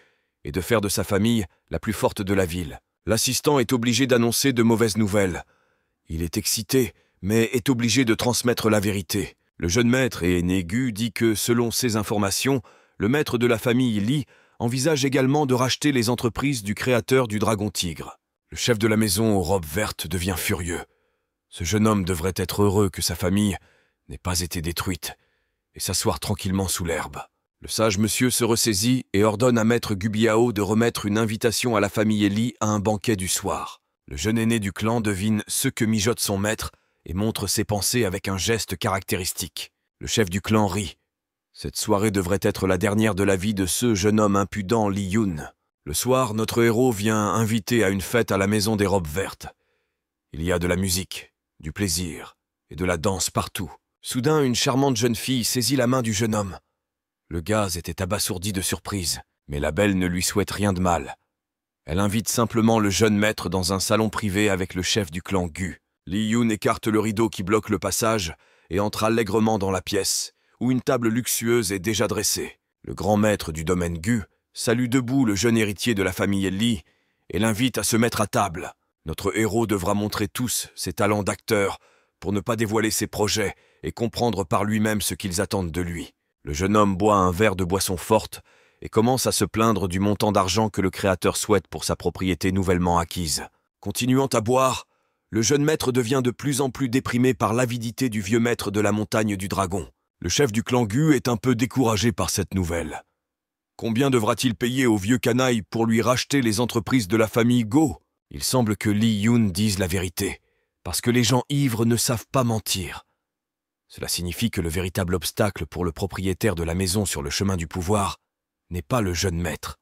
et de faire de sa famille la plus forte de la ville. L'assistant est obligé d'annoncer de mauvaises nouvelles. Il est excité, mais est obligé de transmettre la vérité. Le jeune maître et aîné Gu dit que, selon ces informations, le maître de la famille Li envisage également de racheter les entreprises du créateur du dragon tigre. Le chef de la maison aux robes vertes devient furieux. Ce jeune homme devrait être heureux que sa famille n'ait pas été détruite et s'asseoir tranquillement sous l'herbe. Le sage monsieur se ressaisit et ordonne à maître Gubiao de remettre une invitation à la famille Li à un banquet du soir. Le jeune aîné du clan devine ce que mijote son maître et montre ses pensées avec un geste caractéristique. Le chef du clan rit. Cette soirée devrait être la dernière de la vie de ce jeune homme impudent Lee Yoon. Le soir, notre héros vient inviter à une fête à la maison des robes vertes. Il y a de la musique, du plaisir et de la danse partout. Soudain, une charmante jeune fille saisit la main du jeune homme. Le gaz était abasourdi de surprise, mais la belle ne lui souhaite rien de mal. Elle invite simplement le jeune maître dans un salon privé avec le chef du clan Gu. Lee Yoon écarte le rideau qui bloque le passage et entre allègrement dans la pièce, où une table luxueuse est déjà dressée. Le grand maître du domaine Gu salue debout le jeune héritier de la famille Lee et l'invite à se mettre à table. Notre héros devra montrer tous ses talents d'acteur pour ne pas dévoiler ses projets et comprendre par lui-même ce qu'ils attendent de lui. Le jeune homme boit un verre de boisson forte et commence à se plaindre du montant d'argent que le créateur souhaite pour sa propriété nouvellement acquise. Continuant à boire, le jeune maître devient de plus en plus déprimé par l'avidité du vieux maître de la montagne du dragon. Le chef du clan Gu est un peu découragé par cette nouvelle. Combien devra-t-il payer au vieux canaille pour lui racheter les entreprises de la famille Go? Il semble que Lee Yoon dise la vérité, parce que les gens ivres ne savent pas mentir. Cela signifie que le véritable obstacle pour le propriétaire de la maison sur le chemin du pouvoir n'est pas le jeune maître,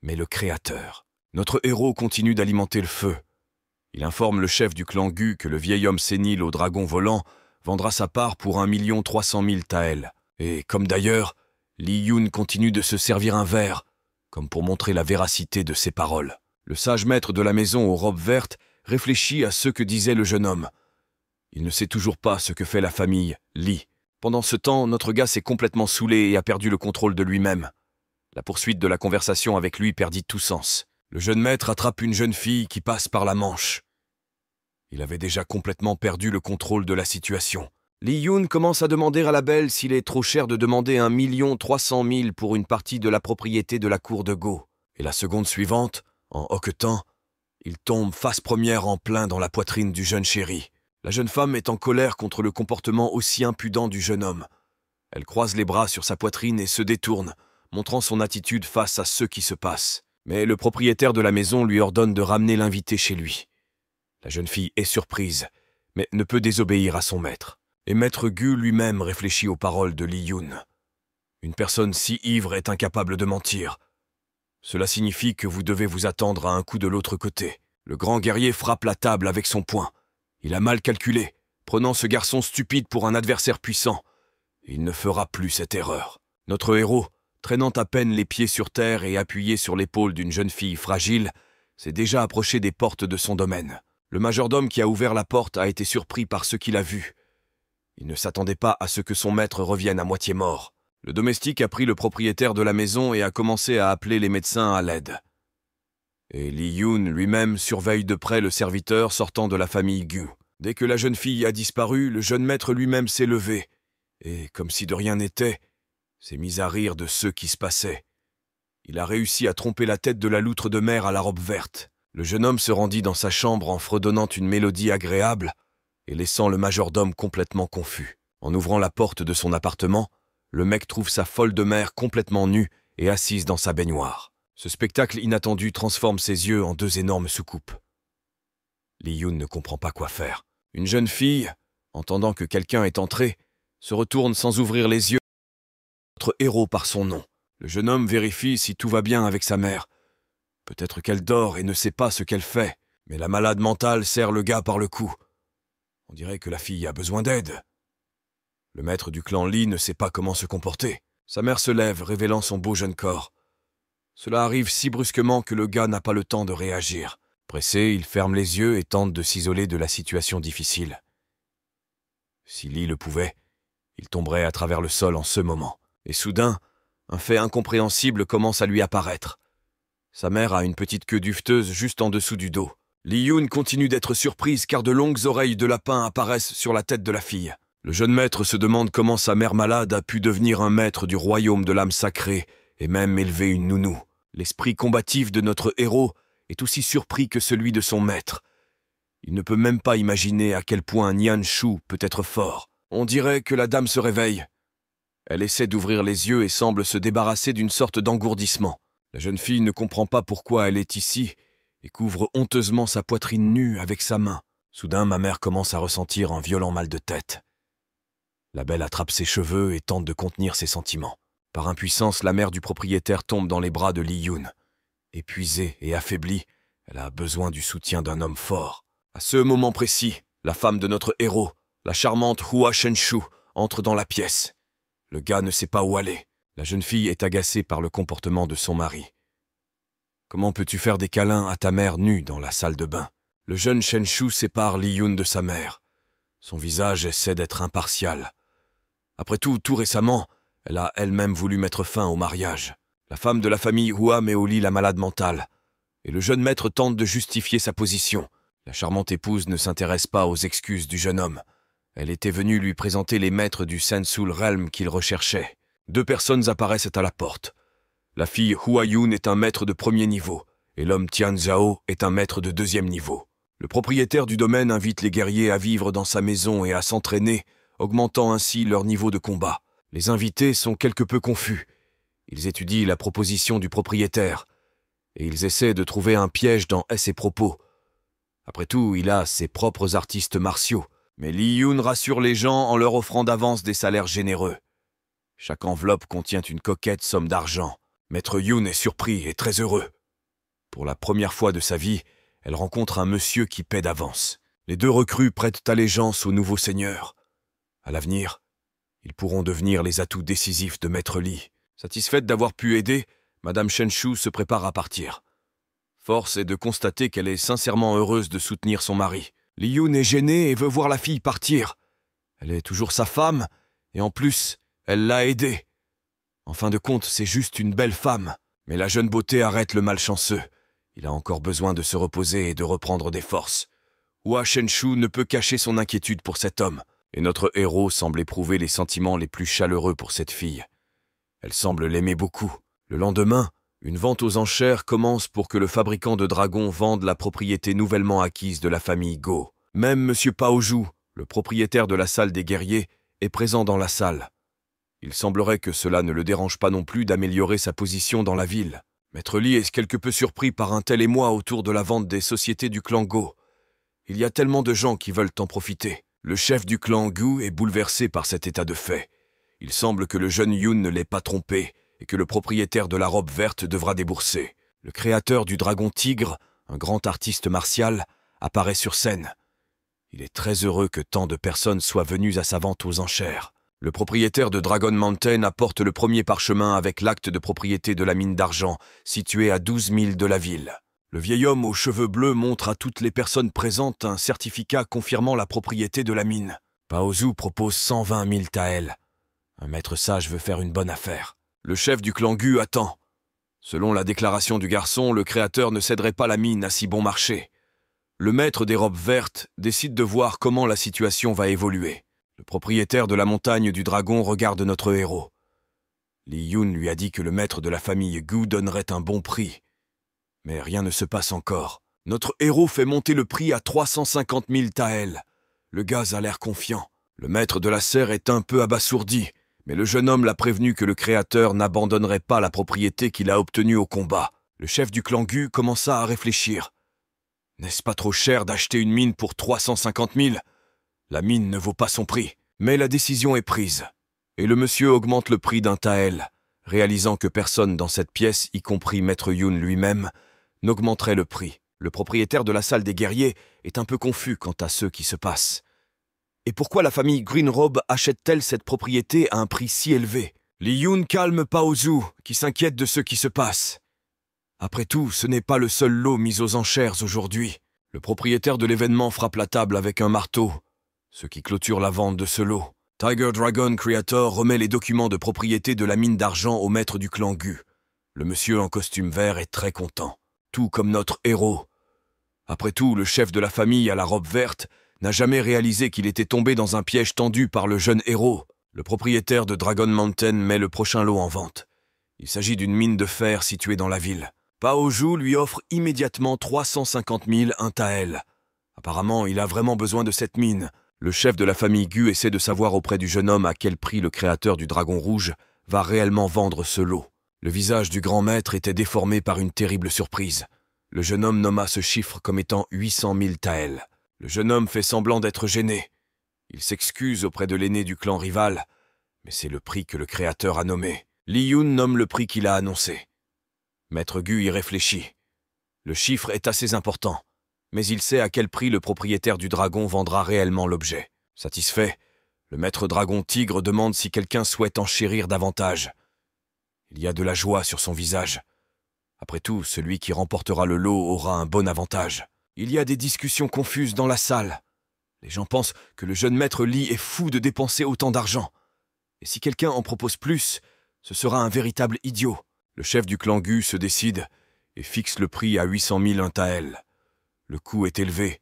mais le créateur. Notre héros continue d'alimenter le feu. Il informe le chef du clan Gu que le vieil homme sénile au dragon volant vendra sa part pour 1 300 000 taels. Et, comme d'ailleurs, Lee Yoon continue de se servir un verre, comme pour montrer la véracité de ses paroles. Le sage maître de la maison aux robes vertes réfléchit à ce que disait le jeune homme. Il ne sait toujours pas ce que fait la famille Lee. Pendant ce temps, notre gars s'est complètement saoulé et a perdu le contrôle de lui-même. La poursuite de la conversation avec lui perdit tout sens. Le jeune maître attrape une jeune fille qui passe par la Manche. Il avait déjà complètement perdu le contrôle de la situation. Li Yun commence à demander à la belle s'il est trop cher de demander 1 300 000 pour une partie de la propriété de la cour de Go. Et la seconde suivante, en hoquetant, il tombe face première en plein dans la poitrine du jeune chéri. La jeune femme est en colère contre le comportement aussi impudent du jeune homme. Elle croise les bras sur sa poitrine et se détourne, montrant son attitude face à ce qui se passe. Mais le propriétaire de la maison lui ordonne de ramener l'invité chez lui. La jeune fille est surprise, mais ne peut désobéir à son maître. Et maître Gu lui-même réfléchit aux paroles de Li Yun. Une personne si ivre est incapable de mentir. Cela signifie que vous devez vous attendre à un coup de l'autre côté. Le grand guerrier frappe la table avec son poing. Il a mal calculé, prenant ce garçon stupide pour un adversaire puissant. Il ne fera plus cette erreur. Notre héros, traînant à peine les pieds sur terre et appuyé sur l'épaule d'une jeune fille fragile, s'est déjà approché des portes de son domaine. Le majordome qui a ouvert la porte a été surpris par ce qu'il a vu. Il ne s'attendait pas à ce que son maître revienne à moitié mort. Le domestique a pris le propriétaire de la maison et a commencé à appeler les médecins à l'aide. Et Li Yun lui-même surveille de près le serviteur sortant de la famille Gu. Dès que la jeune fille a disparu, le jeune maître lui-même s'est levé, et, comme si de rien n'était, s'est mis à rire de ce qui se passait. Il a réussi à tromper la tête de la loutre de mer à la robe verte. Le jeune homme se rendit dans sa chambre en fredonnant une mélodie agréable et laissant le majordome complètement confus. En ouvrant la porte de son appartement, le mec trouve sa folle de mer complètement nue et assise dans sa baignoire. Ce spectacle inattendu transforme ses yeux en 2 énormes soucoupes. Li Yun ne comprend pas quoi faire. Une jeune fille, entendant que quelqu'un est entré, se retourne sans ouvrir les yeux. Notre héros par son nom. Le jeune homme vérifie si tout va bien avec sa mère. Peut-être qu'elle dort et ne sait pas ce qu'elle fait, mais la malade mentale serre le gars par le cou. On dirait que la fille a besoin d'aide. Le maître du clan Li ne sait pas comment se comporter. Sa mère se lève, révélant son beau jeune corps. Cela arrive si brusquement que le gars n'a pas le temps de réagir. Pressé, il ferme les yeux et tente de s'isoler de la situation difficile. Si Li le pouvait, il tomberait à travers le sol en ce moment. Et soudain, un fait incompréhensible commence à lui apparaître. Sa mère a une petite queue duveteuse juste en dessous du dos. Li Yun continue d'être surprise car de longues oreilles de lapin apparaissent sur la tête de la fille. Le jeune maître se demande comment sa mère malade a pu devenir un maître du royaume de l'âme sacrée et même élever une nounou. L'esprit combatif de notre héros est aussi surpris que celui de son maître. Il ne peut même pas imaginer à quel point Nian Shu peut être fort. On dirait que la dame se réveille. Elle essaie d'ouvrir les yeux et semble se débarrasser d'une sorte d'engourdissement. La jeune fille ne comprend pas pourquoi elle est ici et couvre honteusement sa poitrine nue avec sa main. Soudain, ma mère commence à ressentir un violent mal de tête. La belle attrape ses cheveux et tente de contenir ses sentiments. Par impuissance, la mère du propriétaire tombe dans les bras de Li Yun. Épuisée et affaiblie, elle a besoin du soutien d'un homme fort. À ce moment précis, la femme de notre héros, la charmante Hua Shenshu, entre dans la pièce. Le gars ne sait pas où aller. La jeune fille est agacée par le comportement de son mari. Comment peux-tu faire des câlins à ta mère nue dans la salle de bain? Le jeune Shenshu sépare Li Yun de sa mère. Son visage essaie d'être impartial. Après tout récemment, elle a elle-même voulu mettre fin au mariage. La femme de la famille Hua met au lit la malade mentale, et le jeune maître tente de justifier sa position. La charmante épouse ne s'intéresse pas aux excuses du jeune homme. Elle était venue lui présenter les maîtres du Sensul Realm qu'il recherchait. 2 personnes apparaissent à la porte. La fille Hua Yun est un maître de 1er niveau, et l'homme Tian Zhao est un maître de 2e niveau. Le propriétaire du domaine invite les guerriers à vivre dans sa maison et à s'entraîner, augmentant ainsi leur niveau de combat. Les invités sont quelque peu confus. Ils étudient la proposition du propriétaire, et ils essaient de trouver un piège dans ses propos. Après tout, il a ses propres artistes martiaux, mais Li Yun rassure les gens en leur offrant d'avance des salaires généreux. Chaque enveloppe contient une coquette somme d'argent. Maître Yun est surpris et très heureux. Pour la première fois de sa vie, elle rencontre un monsieur qui paie d'avance. Les 2 recrues prêtent allégeance au nouveau seigneur. À l'avenir, ils pourront devenir les atouts décisifs de Maître Li. Satisfaite d'avoir pu aider, Madame Shenshu se prépare à partir. Force est de constater qu'elle est sincèrement heureuse de soutenir son mari. Li Yun est gênée et veut voir la fille partir. Elle est toujours sa femme, et en plus, elle l'a aidée. En fin de compte, c'est juste une belle femme. Mais la jeune beauté arrête le malchanceux. Il a encore besoin de se reposer et de reprendre des forces. Hua Shenshu ne peut cacher son inquiétude pour cet homme, et notre héros semble éprouver les sentiments les plus chaleureux pour cette fille. Elle semble l'aimer beaucoup. Le lendemain, une vente aux enchères commence pour que le fabricant de dragons vende la propriété nouvellement acquise de la famille Go. Même M. Paoju, le propriétaire de la salle des guerriers, est présent dans la salle. Il semblerait que cela ne le dérange pas non plus d'améliorer sa position dans la ville. Maître Li est quelque peu surpris par un tel émoi autour de la vente des sociétés du clan Go. Il y a tellement de gens qui veulent en profiter. Le chef du clan Gu est bouleversé par cet état de fait. Il semble que le jeune Yun ne l'ait pas trompé et que le propriétaire de la robe verte devra débourser. Le créateur du dragon tigre, un grand artiste martial, apparaît sur scène. Il est très heureux que tant de personnes soient venues à sa vente aux enchères. Le propriétaire de Dragon Mountain apporte le premier parchemin avec l'acte de propriété de la mine d'argent, située à 12 milles de la ville. Le vieil homme aux cheveux bleus montre à toutes les personnes présentes un certificat confirmant la propriété de la mine. Paozu propose 120 000 taels. Un maître sage veut faire une bonne affaire. Le chef du clan Gu attend. Selon la déclaration du garçon, le créateur ne céderait pas la mine à si bon marché. Le maître des robes vertes décide de voir comment la situation va évoluer. Le propriétaire de la montagne du dragon regarde notre héros. Li Yun lui a dit que le maître de la famille Gu donnerait un bon prix. Mais rien ne se passe encore. Notre héros fait monter le prix à 350 000 taels. Le gaz a l'air confiant. Le maître de la serre est un peu abasourdi, mais le jeune homme l'a prévenu que le créateur n'abandonnerait pas la propriété qu'il a obtenue au combat. Le chef du clan Gu commença à réfléchir. N'est-ce pas trop cher d'acheter une mine pour 350 000 ? La mine ne vaut pas son prix. Mais la décision est prise. Et le monsieur augmente le prix d'un tael, réalisant que personne dans cette pièce, y compris Maître Yun lui-même, n'augmenterait le prix. Le propriétaire de la salle des guerriers est un peu confus quant à ce qui se passe. Et pourquoi la famille Greenrobe achète-t-elle cette propriété à un prix si élevé? Li Yun calme Paozu, qui s'inquiète de ce qui se passe. Après tout, ce n'est pas le seul lot mis aux enchères aujourd'hui. Le propriétaire de l'événement frappe la table avec un marteau, ce qui clôture la vente de ce lot. Tiger Dragon Creator remet les documents de propriété de la mine d'argent au maître du clan Gu. Le monsieur en costume vert est très content, tout comme notre héros. Après tout, le chef de la famille à la robe verte n'a jamais réalisé qu'il était tombé dans un piège tendu par le jeune héros. Le propriétaire de Dragon Mountain met le prochain lot en vente. Il s'agit d'une mine de fer située dans la ville. Paoju lui offre immédiatement 350 000 un tael. Apparemment, il a vraiment besoin de cette mine. Le chef de la famille Gu essaie de savoir auprès du jeune homme à quel prix le créateur du dragon rouge va réellement vendre ce lot. Le visage du grand maître était déformé par une terrible surprise. Le jeune homme nomma ce chiffre comme étant 800 000 taels. Le jeune homme fait semblant d'être gêné. Il s'excuse auprès de l'aîné du clan rival, mais c'est le prix que le créateur a nommé. Li Yun nomme le prix qu'il a annoncé. Maître Gu y réfléchit. Le chiffre est assez important, mais il sait à quel prix le propriétaire du dragon vendra réellement l'objet. Satisfait, le maître dragon tigre demande si quelqu'un souhaite enchérir davantage. Il y a de la joie sur son visage. Après tout, celui qui remportera le lot aura un bon avantage. Il y a des discussions confuses dans la salle. Les gens pensent que le jeune maître Li est fou de dépenser autant d'argent. Et si quelqu'un en propose plus, ce sera un véritable idiot. Le chef du clan Gu se décide et fixe le prix à 800 000 un tael. Le coût est élevé,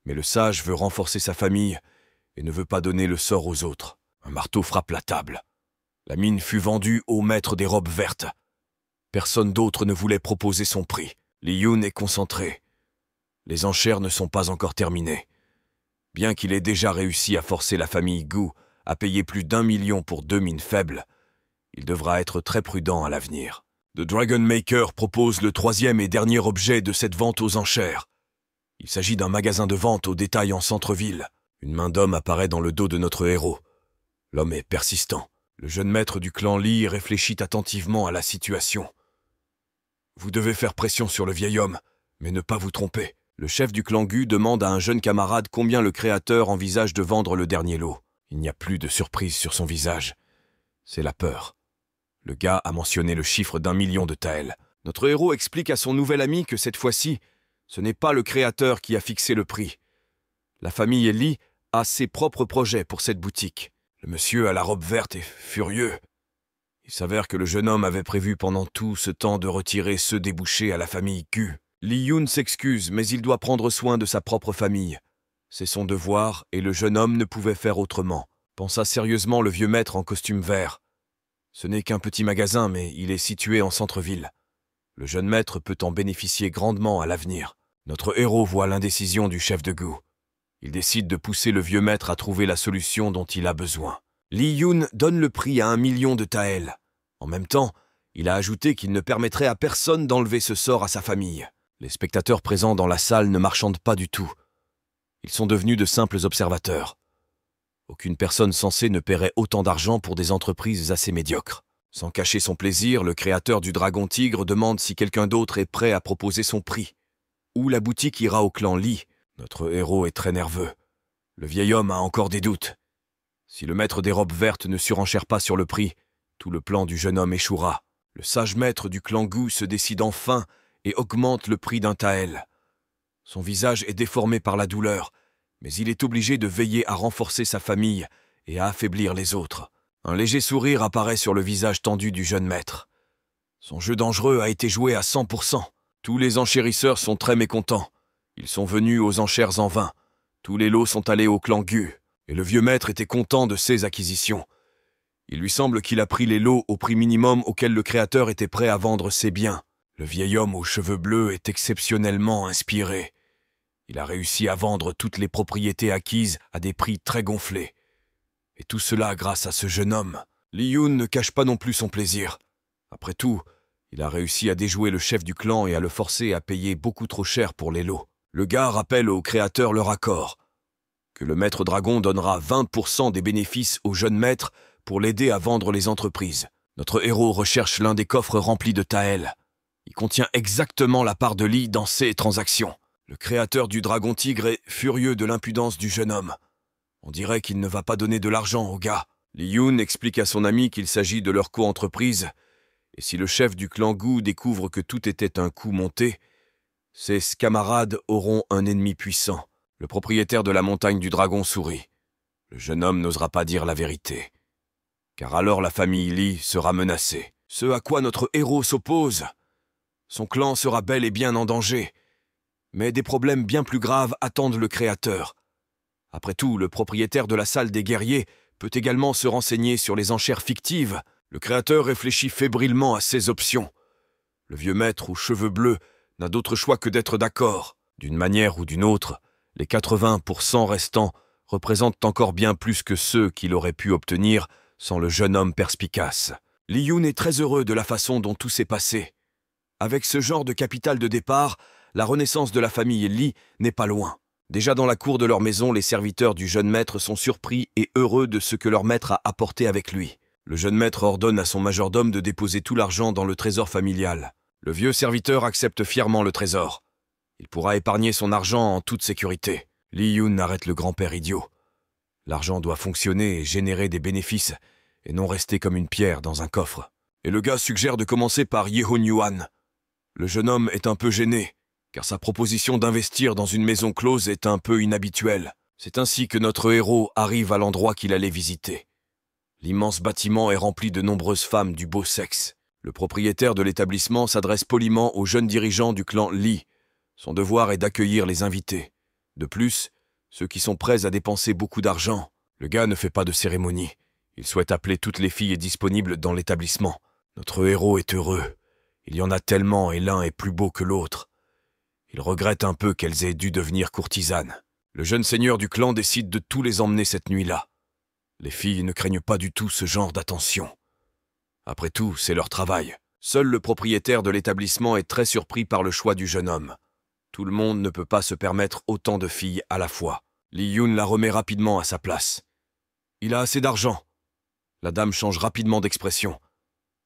mais le sage veut renforcer sa famille et ne veut pas donner le sort aux autres. Un marteau frappe la table. La mine fut vendue au maître des robes vertes. Personne d'autre ne voulait proposer son prix. Li Yun est concentré. Les enchères ne sont pas encore terminées. Bien qu'il ait déjà réussi à forcer la famille Gu à payer plus d'1 million pour 2 mines faibles, il devra être très prudent à l'avenir. The Dragon Maker propose le troisième et dernier objet de cette vente aux enchères. Il s'agit d'un magasin de vente au détail en centre-ville. Une main d'homme apparaît dans le dos de notre héros. L'homme est persistant. Le jeune maître du clan Li réfléchit attentivement à la situation. Vous devez faire pression sur le vieil homme, mais ne pas vous tromper. Le chef du clan Gu demande à un jeune camarade combien le créateur envisage de vendre le dernier lot. Il n'y a plus de surprise sur son visage. C'est la peur. Le gars a mentionné le chiffre d'1 million de taels. Notre héros explique à son nouvel ami que cette fois-ci, ce n'est pas le créateur qui a fixé le prix. La famille Li a ses propres projets pour cette boutique. Le monsieur à la robe verte est furieux. Il s'avère que le jeune homme avait prévu pendant tout ce temps de retirer ceux débouchés à la famille Gu. Li Yun s'excuse, mais il doit prendre soin de sa propre famille. C'est son devoir, et le jeune homme ne pouvait faire autrement, pensa sérieusement le vieux maître en costume vert. Ce n'est qu'un petit magasin, mais il est situé en centre-ville. Le jeune maître peut en bénéficier grandement à l'avenir. Notre héros voit l'indécision du chef de Gu. Il décide de pousser le vieux maître à trouver la solution dont il a besoin. Li Yun donne le prix à 1 million de taels. En même temps, il a ajouté qu'il ne permettrait à personne d'enlever ce sort à sa famille. Les spectateurs présents dans la salle ne marchandent pas du tout. Ils sont devenus de simples observateurs. Aucune personne censée ne paierait autant d'argent pour des entreprises assez médiocres. Sans cacher son plaisir, le créateur du Dragon Tigre demande si quelqu'un d'autre est prêt à proposer son prix. Ou la boutique ira au clan Li. Notre héros est très nerveux. Le vieil homme a encore des doutes. Si le maître des robes vertes ne surenchère pas sur le prix, tout le plan du jeune homme échouera. Le sage maître du clan Gu se décide enfin et augmente le prix d'un tael. Son visage est déformé par la douleur, mais il est obligé de veiller à renforcer sa famille et à affaiblir les autres. Un léger sourire apparaît sur le visage tendu du jeune maître. Son jeu dangereux a été joué à 100%. Tous les enchérisseurs sont très mécontents. Ils sont venus aux enchères en vain. Tous les lots sont allés au clan Gu, et le vieux maître était content de ses acquisitions. Il lui semble qu'il a pris les lots au prix minimum auquel le créateur était prêt à vendre ses biens. Le vieil homme aux cheveux bleus est exceptionnellement inspiré. Il a réussi à vendre toutes les propriétés acquises à des prix très gonflés. Et tout cela grâce à ce jeune homme. Li Yun ne cache pas non plus son plaisir. Après tout, il a réussi à déjouer le chef du clan et à le forcer à payer beaucoup trop cher pour les lots. Le gars rappelle au créateur leur accord, que le maître dragon donnera 20% des bénéfices au jeune maître pour l'aider à vendre les entreprises. Notre héros recherche l'un des coffres remplis de taels. Il contient exactement la part de Li dans ces transactions. Le créateur du Dragon Tigre est furieux de l'impudence du jeune homme. On dirait qu'il ne va pas donner de l'argent au gars. Li Yun explique à son ami qu'il s'agit de leur co-entreprise, et si le chef du clan Gu découvre que tout était un coup monté, ses camarades auront un ennemi puissant. Le propriétaire de la montagne du dragon sourit. Le jeune homme n'osera pas dire la vérité, car alors la famille Li sera menacée. Ce à quoi notre héros s'oppose. Son clan sera bel et bien en danger, mais des problèmes bien plus graves attendent le créateur. Après tout, le propriétaire de la salle des guerriers peut également se renseigner sur les enchères fictives. Le créateur réfléchit fébrilement à ses options. Le vieux maître aux cheveux bleus n'a d'autre choix que d'être d'accord. D'une manière ou d'une autre, les 80% restants représentent encore bien plus que ceux qu'il aurait pu obtenir sans le jeune homme perspicace. Li Yun est très heureux de la façon dont tout s'est passé. Avec ce genre de capital de départ, la renaissance de la famille Li n'est pas loin. Déjà dans la cour de leur maison, les serviteurs du jeune maître sont surpris et heureux de ce que leur maître a apporté avec lui. Le jeune maître ordonne à son majordome de déposer tout l'argent dans le trésor familial. Le vieux serviteur accepte fièrement le trésor. Il pourra épargner son argent en toute sécurité. Li Yun arrête le grand-père idiot. L'argent doit fonctionner et générer des bénéfices, et non rester comme une pierre dans un coffre. Et le gars suggère de commencer par Yehun Yuan. Le jeune homme est un peu gêné, car sa proposition d'investir dans une maison close est un peu inhabituelle. C'est ainsi que notre héros arrive à l'endroit qu'il allait visiter. L'immense bâtiment est rempli de nombreuses femmes du beau sexe. Le propriétaire de l'établissement s'adresse poliment aux jeunes dirigeants du clan Li. Son devoir est d'accueillir les invités. De plus, ceux qui sont prêts à dépenser beaucoup d'argent. Le gars ne fait pas de cérémonie. Il souhaite appeler toutes les filles disponibles dans l'établissement. Notre héros est heureux. Il y en a tellement et l'un est plus beau que l'autre. Il regrette un peu qu'elles aient dû devenir courtisanes. Le jeune seigneur du clan décide de tous les emmener cette nuit-là. Les filles ne craignent pas du tout ce genre d'attention. Après tout, c'est leur travail. Seul le propriétaire de l'établissement est très surpris par le choix du jeune homme. Tout le monde ne peut pas se permettre autant de filles à la fois. Li Yun la remet rapidement à sa place. Il a assez d'argent. La dame change rapidement d'expression.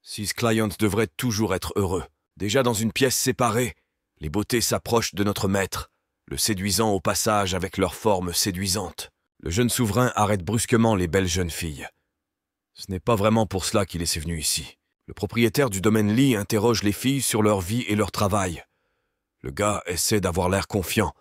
Six clients devraient toujours être heureux. Déjà dans une pièce séparée, les beautés s'approchent de notre maître, le séduisant au passage avec leurs formes séduisantes. Le jeune souverain arrête brusquement les belles jeunes filles. Ce n'est pas vraiment pour cela qu'il est venu ici. Le propriétaire du domaine Li interroge les filles sur leur vie et leur travail. Le gars essaie d'avoir l'air confiant.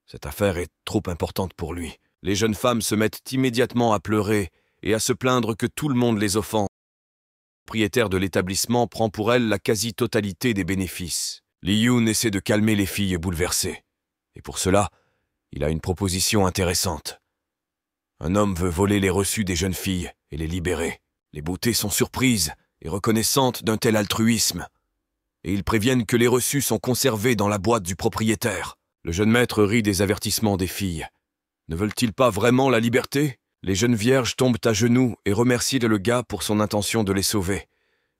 Cette affaire est trop importante pour lui. Les jeunes femmes se mettent immédiatement à pleurer et à se plaindre que tout le monde les offense. Le propriétaire de l'établissement prend pour elles la quasi-totalité des bénéfices. Li Yun essaie de calmer les filles bouleversées. Et pour cela, il a une proposition intéressante. Un homme veut voler les reçus des jeunes filles et les libérer. Les beautés sont surprises et reconnaissantes d'un tel altruisme. Et ils préviennent que les reçus sont conservés dans la boîte du propriétaire. Le jeune maître rit des avertissements des filles. Ne veulent-ils pas vraiment la liberté? Les jeunes vierges tombent à genoux et remercient le gars pour son intention de les sauver.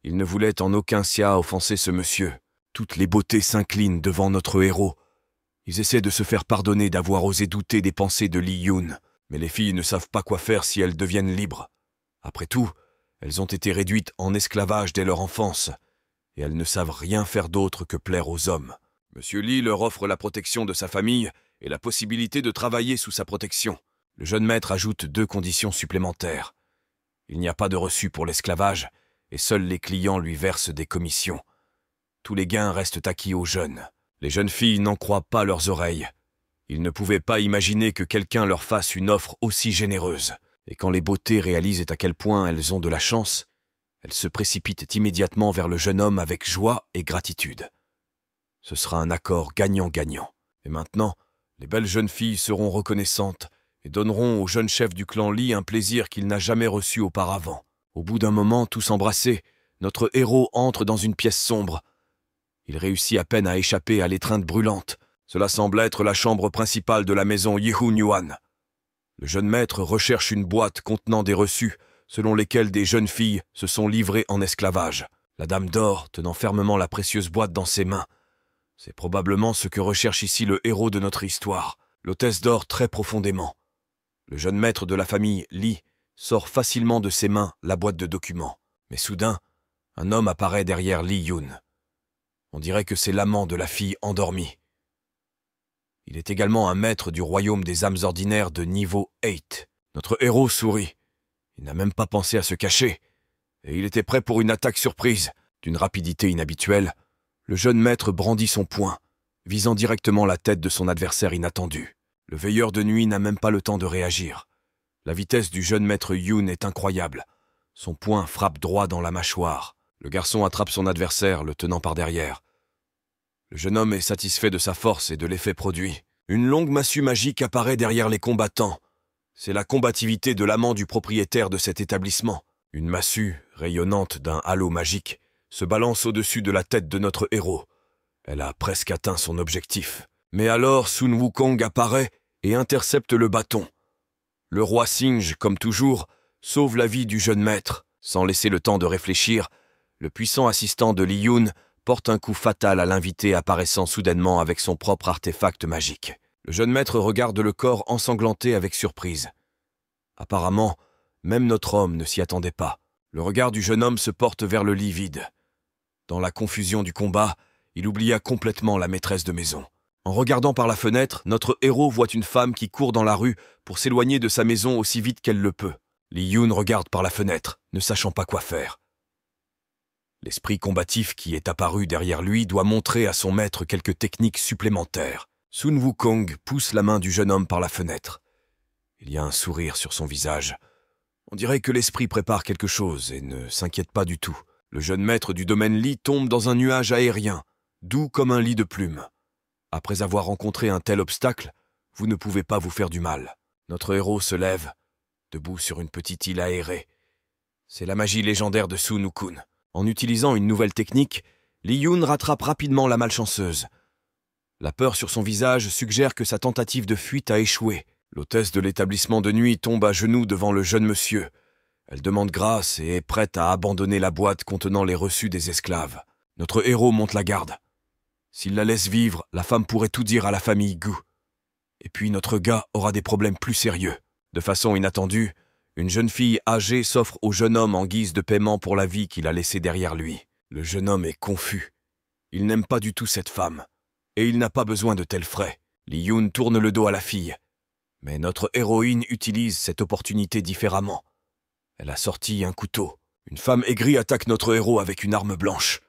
Il ne voulait en aucun cas offenser ce monsieur. Toutes les beautés s'inclinent devant notre héros. Ils essaient de se faire pardonner d'avoir osé douter des pensées de Li Yun. Mais les filles ne savent pas quoi faire si elles deviennent libres. Après tout, elles ont été réduites en esclavage dès leur enfance, et elles ne savent rien faire d'autre que plaire aux hommes. Monsieur Li leur offre la protection de sa famille et la possibilité de travailler sous sa protection. Le jeune maître ajoute 2 conditions supplémentaires. Il n'y a pas de reçu pour l'esclavage, et seuls les clients lui versent des commissions. Tous les gains restent acquis aux jeunes. Les jeunes filles n'en croient pas leurs oreilles. Ils ne pouvaient pas imaginer que quelqu'un leur fasse une offre aussi généreuse. Et quand les beautés réalisent à quel point elles ont de la chance, elles se précipitent immédiatement vers le jeune homme avec joie et gratitude. Ce sera un accord gagnant-gagnant. Et maintenant, les belles jeunes filles seront reconnaissantes et donneront au jeune chef du clan Li un plaisir qu'il n'a jamais reçu auparavant. Au bout d'un moment, tous embrassés, notre héros entre dans une pièce sombre. Il réussit à peine à échapper à l'étreinte brûlante. Cela semble être la chambre principale de la maison Yihun Yuan. Le jeune maître recherche une boîte contenant des reçus selon lesquels des jeunes filles se sont livrées en esclavage. La dame d'or, tenant fermement la précieuse boîte dans ses mains. C'est probablement ce que recherche ici le héros de notre histoire. L'hôtesse dort très profondément. Le jeune maître de la famille, Li, sort facilement de ses mains la boîte de documents. Mais soudain, un homme apparaît derrière Li Yun. On dirait que c'est l'amant de la fille endormie. Il est également un maître du royaume des âmes ordinaires de niveau 8. Notre héros sourit. Il n'a même pas pensé à se cacher. Et il était prêt pour une attaque surprise. D'une rapidité inhabituelle, le jeune maître brandit son poing, visant directement la tête de son adversaire inattendu. Le veilleur de nuit n'a même pas le temps de réagir. La vitesse du jeune maître Yun est incroyable. Son poing frappe droit dans la mâchoire. Le garçon attrape son adversaire, le tenant par derrière. Le jeune homme est satisfait de sa force et de l'effet produit. Une longue massue magique apparaît derrière les combattants. C'est la combativité de l'amant du propriétaire de cet établissement. Une massue, rayonnante d'un halo magique, se balance au-dessus de la tête de notre héros. Elle a presque atteint son objectif. Mais alors Sun Wukong apparaît et intercepte le bâton. Le roi singe, comme toujours, sauve la vie du jeune maître. Sans laisser le temps de réfléchir, le puissant assistant de Li Yun porte un coup fatal à l'invité apparaissant soudainement avec son propre artefact magique. Le jeune maître regarde le corps ensanglanté avec surprise. Apparemment, même notre homme ne s'y attendait pas. Le regard du jeune homme se porte vers le lit vide. Dans la confusion du combat, il oublia complètement la maîtresse de maison. En regardant par la fenêtre, notre héros voit une femme qui court dans la rue pour s'éloigner de sa maison aussi vite qu'elle le peut. Li Yun regarde par la fenêtre, ne sachant pas quoi faire. L'esprit combatif qui est apparu derrière lui doit montrer à son maître quelques techniques supplémentaires. Sun Wukong pousse la main du jeune homme par la fenêtre. Il y a un sourire sur son visage. On dirait que l'esprit prépare quelque chose et ne s'inquiète pas du tout. Le jeune maître du domaine Li tombe dans un nuage aérien, doux comme un lit de plumes. Après avoir rencontré un tel obstacle, vous ne pouvez pas vous faire du mal. Notre héros se lève, debout sur une petite île aérée. C'est la magie légendaire de Sun Wukong. En utilisant une nouvelle technique, Li Yun rattrape rapidement la malchanceuse. La peur sur son visage suggère que sa tentative de fuite a échoué. L'hôtesse de l'établissement de nuit tombe à genoux devant le jeune monsieur. Elle demande grâce et est prête à abandonner la boîte contenant les reçus des esclaves. Notre héros monte la garde. S'il la laisse vivre, la femme pourrait tout dire à la famille Gu. Et puis notre gars aura des problèmes plus sérieux. De façon inattendue, une jeune fille âgée s'offre au jeune homme en guise de paiement pour la vie qu'il a laissée derrière lui. Le jeune homme est confus. Il n'aime pas du tout cette femme. Et il n'a pas besoin de tels frais. Li Yun tourne le dos à la fille. Mais notre héroïne utilise cette opportunité différemment. Elle a sorti un couteau. Une femme aigrie attaque notre héros avec une arme blanche.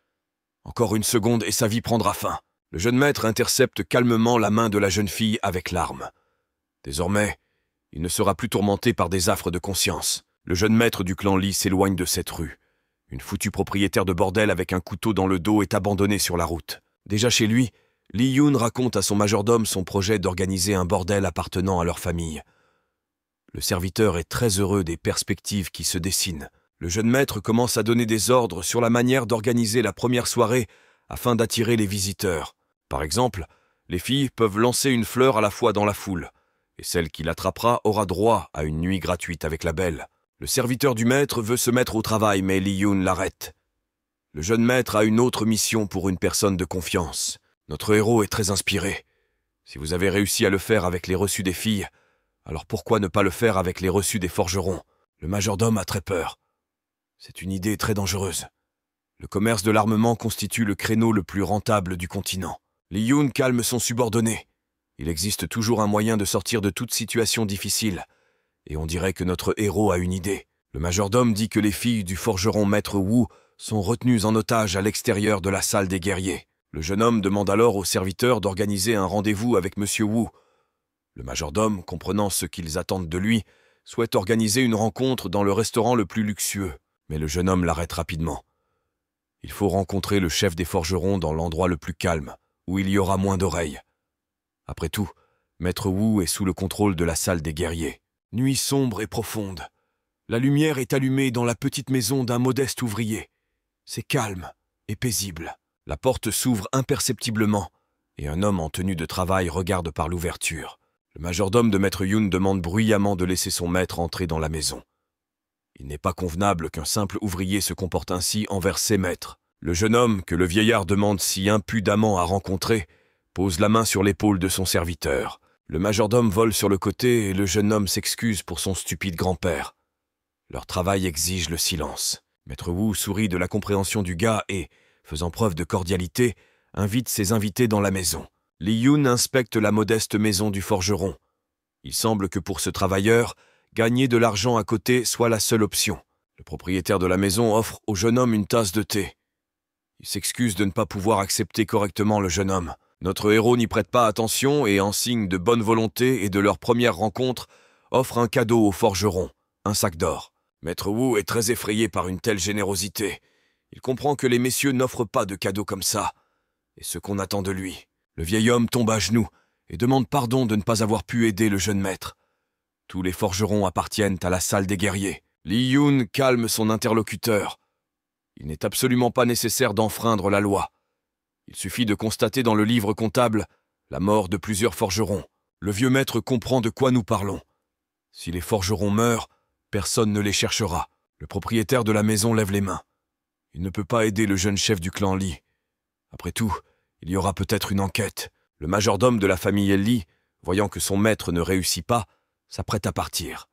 Encore une seconde et sa vie prendra fin. Le jeune maître intercepte calmement la main de la jeune fille avec l'arme. Désormais, il ne sera plus tourmenté par des affres de conscience. Le jeune maître du clan Li s'éloigne de cette rue. Une foutue propriétaire de bordel avec un couteau dans le dos est abandonnée sur la route. Déjà chez lui, Lee Yoon raconte à son majordome son projet d'organiser un bordel appartenant à leur famille. Le serviteur est très heureux des perspectives qui se dessinent. Le jeune maître commence à donner des ordres sur la manière d'organiser la première soirée afin d'attirer les visiteurs. Par exemple, les filles peuvent lancer une fleur à la fois dans la foule, et celle qui l'attrapera aura droit à une nuit gratuite avec la belle. Le serviteur du maître veut se mettre au travail, mais Lee Yoon l'arrête. Le jeune maître a une autre mission pour une personne de confiance. Notre héros est très inspiré. Si vous avez réussi à le faire avec les reçus des filles, alors pourquoi ne pas le faire avec les reçus des forgerons? Le majordome a très peur. C'est une idée très dangereuse. Le commerce de l'armement constitue le créneau le plus rentable du continent. Lee Yoon calme son subordonné. Il existe toujours un moyen de sortir de toute situation difficile. Et on dirait que notre héros a une idée. Le majordome dit que les filles du forgeron maître Wu sont retenues en otage à l'extérieur de la salle des guerriers. Le jeune homme demande alors au serviteur d'organiser un rendez-vous avec monsieur Wu. Le majordome, comprenant ce qu'ils attendent de lui, souhaite organiser une rencontre dans le restaurant le plus luxueux. Mais le jeune homme l'arrête rapidement. Il faut rencontrer le chef des forgerons dans l'endroit le plus calme, où il y aura moins d'oreilles. Après tout, maître Wu est sous le contrôle de la salle des guerriers. Nuit sombre et profonde. La lumière est allumée dans la petite maison d'un modeste ouvrier. C'est calme et paisible. La porte s'ouvre imperceptiblement, et un homme en tenue de travail regarde par l'ouverture. Le majordome de maître Yoon demande bruyamment de laisser son maître entrer dans la maison. Il n'est pas convenable qu'un simple ouvrier se comporte ainsi envers ses maîtres. Le jeune homme, que le vieillard demande si impudemment à rencontrer, pose la main sur l'épaule de son serviteur. Le majordome vole sur le côté et le jeune homme s'excuse pour son stupide grand-père. Leur travail exige le silence. Maître Wu sourit de la compréhension du gars et, faisant preuve de cordialité, invite ses invités dans la maison. Lee Yoon inspecte la modeste maison du forgeron. Il semble que pour ce travailleur, gagner de l'argent à côté soit la seule option. Le propriétaire de la maison offre au jeune homme une tasse de thé. Il s'excuse de ne pas pouvoir accepter correctement le jeune homme. Notre héros n'y prête pas attention et, en signe de bonne volonté et de leur première rencontre, offre un cadeau au forgeron, un sac d'or. Maître Wu est très effrayé par une telle générosité. Il comprend que les messieurs n'offrent pas de cadeaux comme ça, et ce qu'on attend de lui. Le vieil homme tombe à genoux et demande pardon de ne pas avoir pu aider le jeune maître. Tous les forgerons appartiennent à la salle des guerriers. Lee Yoon calme son interlocuteur. Il n'est absolument pas nécessaire d'enfreindre la loi. Il suffit de constater dans le livre comptable la mort de plusieurs forgerons. Le vieux maître comprend de quoi nous parlons. Si les forgerons meurent, personne ne les cherchera. Le propriétaire de la maison lève les mains. Il ne peut pas aider le jeune chef du clan Lee. Après tout, il y aura peut-être une enquête. Le majordome de la famille Lee, voyant que son maître ne réussit pas, s'apprête à partir.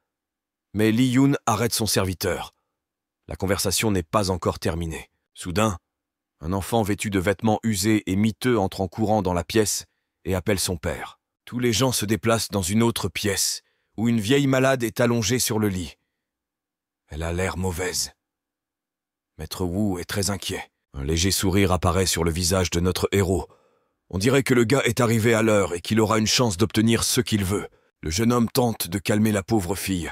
Mais Lee Yoon arrête son serviteur. La conversation n'est pas encore terminée. Soudain, un enfant vêtu de vêtements usés et miteux entre en courant dans la pièce et appelle son père. Tous les gens se déplacent dans une autre pièce, où une vieille malade est allongée sur le lit. Elle a l'air mauvaise. Maître Wu est très inquiet. Un léger sourire apparaît sur le visage de notre héros. On dirait que le gars est arrivé à l'heure et qu'il aura une chance d'obtenir ce qu'il veut. Le jeune homme tente de calmer la pauvre fille.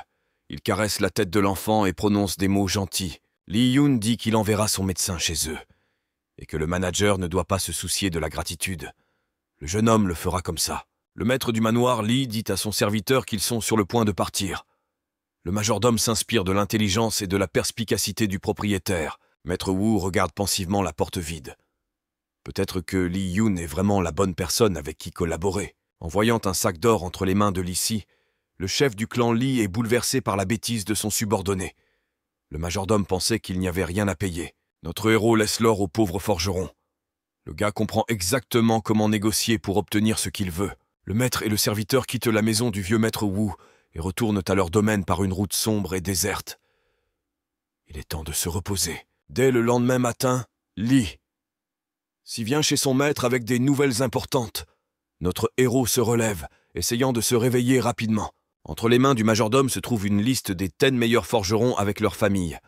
Il caresse la tête de l'enfant et prononce des mots gentils. Lee Yoon dit qu'il enverra son médecin chez eux, et que le manager ne doit pas se soucier de la gratitude. Le jeune homme le fera comme ça. Le maître du manoir, Lee, dit à son serviteur qu'ils sont sur le point de partir. Le majordome s'inspire de l'intelligence et de la perspicacité du propriétaire. Maître Wu regarde pensivement la porte vide. Peut-être que Lee Yoon est vraiment la bonne personne avec qui collaborer. En voyant un sac d'or entre les mains de Lee Si, le chef du clan Lee est bouleversé par la bêtise de son subordonné. Le majordome pensait qu'il n'y avait rien à payer. Notre héros laisse l'or au pauvre forgeron. Le gars comprend exactement comment négocier pour obtenir ce qu'il veut. Le maître et le serviteur quittent la maison du vieux maître Wu et retournent à leur domaine par une route sombre et déserte. Il est temps de se reposer. Dès le lendemain matin, Lee Si vient chez son maître avec des nouvelles importantes. Notre héros se relève, essayant de se réveiller rapidement. Entre les mains du majordome se trouve une liste des 10 meilleurs forgerons avec leurs familles.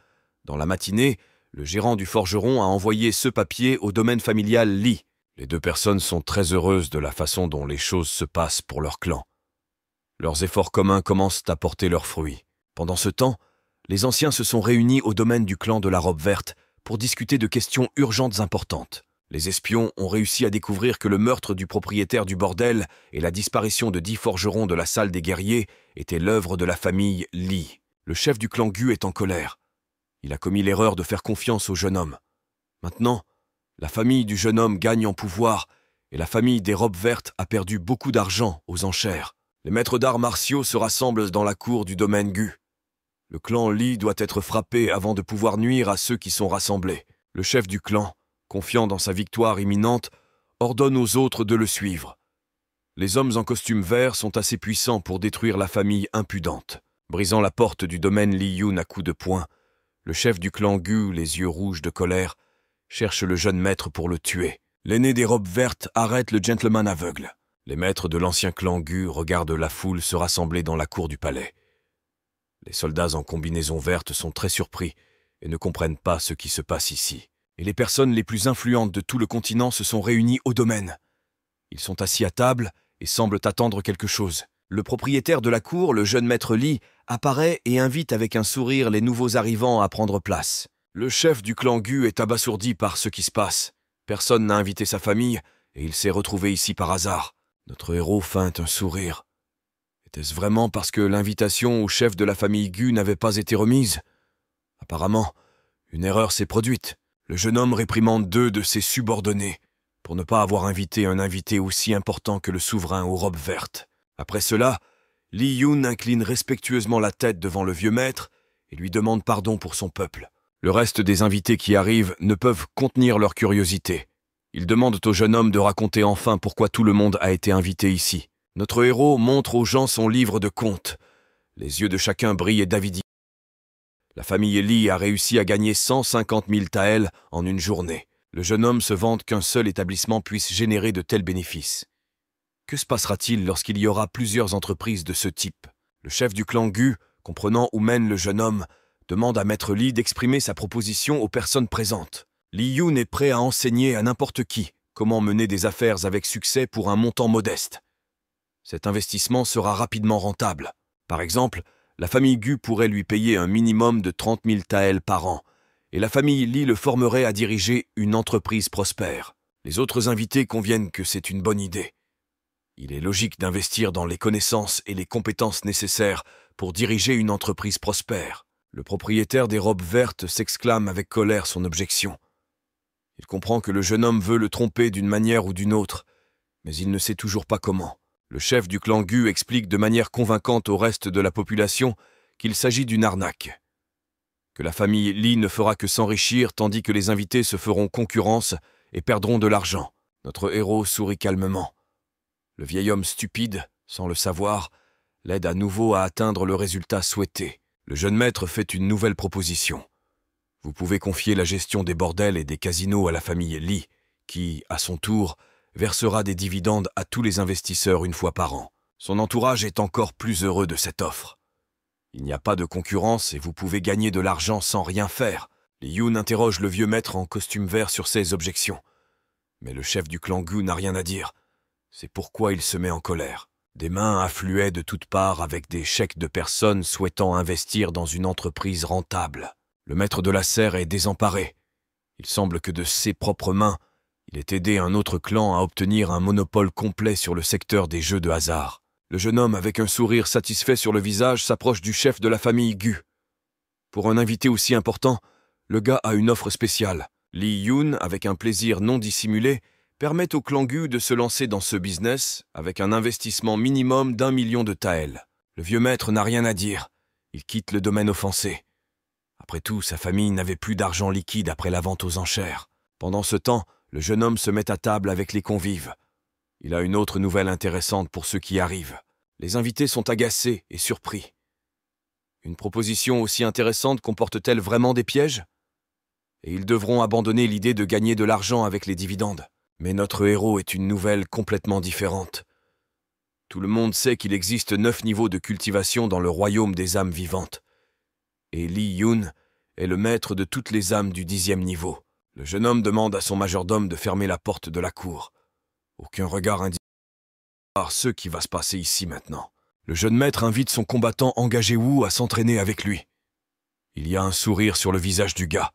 Dans la matinée, le gérant du forgeron a envoyé ce papier au domaine familial Lee. Les deux personnes sont très heureuses de la façon dont les choses se passent pour leur clan. Leurs efforts communs commencent à porter leurs fruits. Pendant ce temps, les anciens se sont réunis au domaine du clan de la robe verte pour discuter de questions urgentes importantes. Les espions ont réussi à découvrir que le meurtre du propriétaire du bordel et la disparition de 10 forgerons de la salle des guerriers étaient l'œuvre de la famille Lee. Le chef du clan Gu est en colère. Il a commis l'erreur de faire confiance au jeune homme. Maintenant, la famille du jeune homme gagne en pouvoir et la famille des robes vertes a perdu beaucoup d'argent aux enchères. Les maîtres d'arts martiaux se rassemblent dans la cour du domaine Gu. Le clan Lee doit être frappé avant de pouvoir nuire à ceux qui sont rassemblés. Le chef du clan, confiant dans sa victoire imminente, ordonne aux autres de le suivre. Les hommes en costume vert sont assez puissants pour détruire la famille impudente. Brisant la porte du domaine Li Yun à coups de poing, le chef du clan Gu, les yeux rouges de colère, cherche le jeune maître pour le tuer. L'aîné des robes vertes arrête le gentleman aveugle. Les maîtres de l'ancien clan Gu regardent la foule se rassembler dans la cour du palais. Les soldats en combinaison verte sont très surpris et ne comprennent pas ce qui se passe ici. Et les personnes les plus influentes de tout le continent se sont réunies au domaine. Ils sont assis à table et semblent attendre quelque chose. Le propriétaire de la cour, le jeune maître Lee, apparaît et invite avec un sourire les nouveaux arrivants à prendre place. Le chef du clan Gu est abasourdi par ce qui se passe. Personne n'a invité sa famille et il s'est retrouvé ici par hasard. Notre héros feint un sourire. Était-ce vraiment parce que l'invitation au chef de la famille Gu n'avait pas été remise? Apparemment, une erreur s'est produite. Le jeune homme réprimande 2 de ses subordonnés pour ne pas avoir invité un invité aussi important que le souverain aux robes vertes. Après cela, Li Yun incline respectueusement la tête devant le vieux maître et lui demande pardon pour son peuple. Le reste des invités qui arrivent ne peuvent contenir leur curiosité. Ils demandent au jeune homme de raconter enfin pourquoi tout le monde a été invité ici. Notre héros montre aux gens son livre de contes. Les yeux de chacun brillent d'avidité. La famille Lee a réussi à gagner 150 000 taels en une journée. Le jeune homme se vante qu'un seul établissement puisse générer de tels bénéfices. Que se passera-t-il lorsqu'il y aura plusieurs entreprises de ce type? Le chef du clan Gu, comprenant où mène le jeune homme, demande à Maître Lee d'exprimer sa proposition aux personnes présentes. Li Yun est prêt à enseigner à n'importe qui comment mener des affaires avec succès pour un montant modeste. Cet investissement sera rapidement rentable. Par exemple, la famille Gu pourrait lui payer un minimum de 30 000 taels par an, et la famille Lee le formerait à diriger une entreprise prospère. Les autres invités conviennent que c'est une bonne idée. Il est logique d'investir dans les connaissances et les compétences nécessaires pour diriger une entreprise prospère. Le propriétaire des robes vertes s'exclame avec colère son objection. Il comprend que le jeune homme veut le tromper d'une manière ou d'une autre, mais il ne sait toujours pas comment. Le chef du clan Gu explique de manière convaincante au reste de la population qu'il s'agit d'une arnaque, que la famille Lee ne fera que s'enrichir tandis que les invités se feront concurrence et perdront de l'argent. Notre héros sourit calmement. Le vieil homme stupide, sans le savoir, l'aide à nouveau à atteindre le résultat souhaité. Le jeune maître fait une nouvelle proposition. Vous pouvez confier la gestion des bordels et des casinos à la famille Lee, qui, à son tour, versera des dividendes à tous les investisseurs une fois par an. Son entourage est encore plus heureux de cette offre. Il n'y a pas de concurrence et vous pouvez gagner de l'argent sans rien faire. Li Yun interroge le vieux maître en costume vert sur ses objections. Mais le chef du clan Gu n'a rien à dire. C'est pourquoi il se met en colère. Des mains affluaient de toutes parts avec des chèques de personnes souhaitant investir dans une entreprise rentable. Le maître de la serre est désemparé. Il semble que de ses propres mains, il ait aidé un autre clan à obtenir un monopole complet sur le secteur des jeux de hasard. Le jeune homme, avec un sourire satisfait sur le visage, s'approche du chef de la famille Gu. Pour un invité aussi important, le gars a une offre spéciale. Li Yun, avec un plaisir non dissimulé, permet au clan Gu de se lancer dans ce business avec un investissement minimum d'1 million de taels. Le vieux maître n'a rien à dire. Il quitte le domaine offensé. Après tout, sa famille n'avait plus d'argent liquide après la vente aux enchères. Pendant ce temps, le jeune homme se met à table avec les convives. Il a une autre nouvelle intéressante pour ceux qui arrivent. Les invités sont agacés et surpris. Une proposition aussi intéressante comporte-t-elle vraiment des pièges? Et ils devront abandonner l'idée de gagner de l'argent avec les dividendes. Mais notre héros est une nouvelle complètement différente. Tout le monde sait qu'il existe 9 niveaux de cultivation dans le royaume des âmes vivantes. Et Li Yun est le maître de toutes les âmes du 10e niveau. Le jeune homme demande à son majordome de fermer la porte de la cour. Aucun regard indique ce qui va se passer ici maintenant. Le jeune maître invite son combattant engagé Wu à s'entraîner avec lui. Il y a un sourire sur le visage du gars.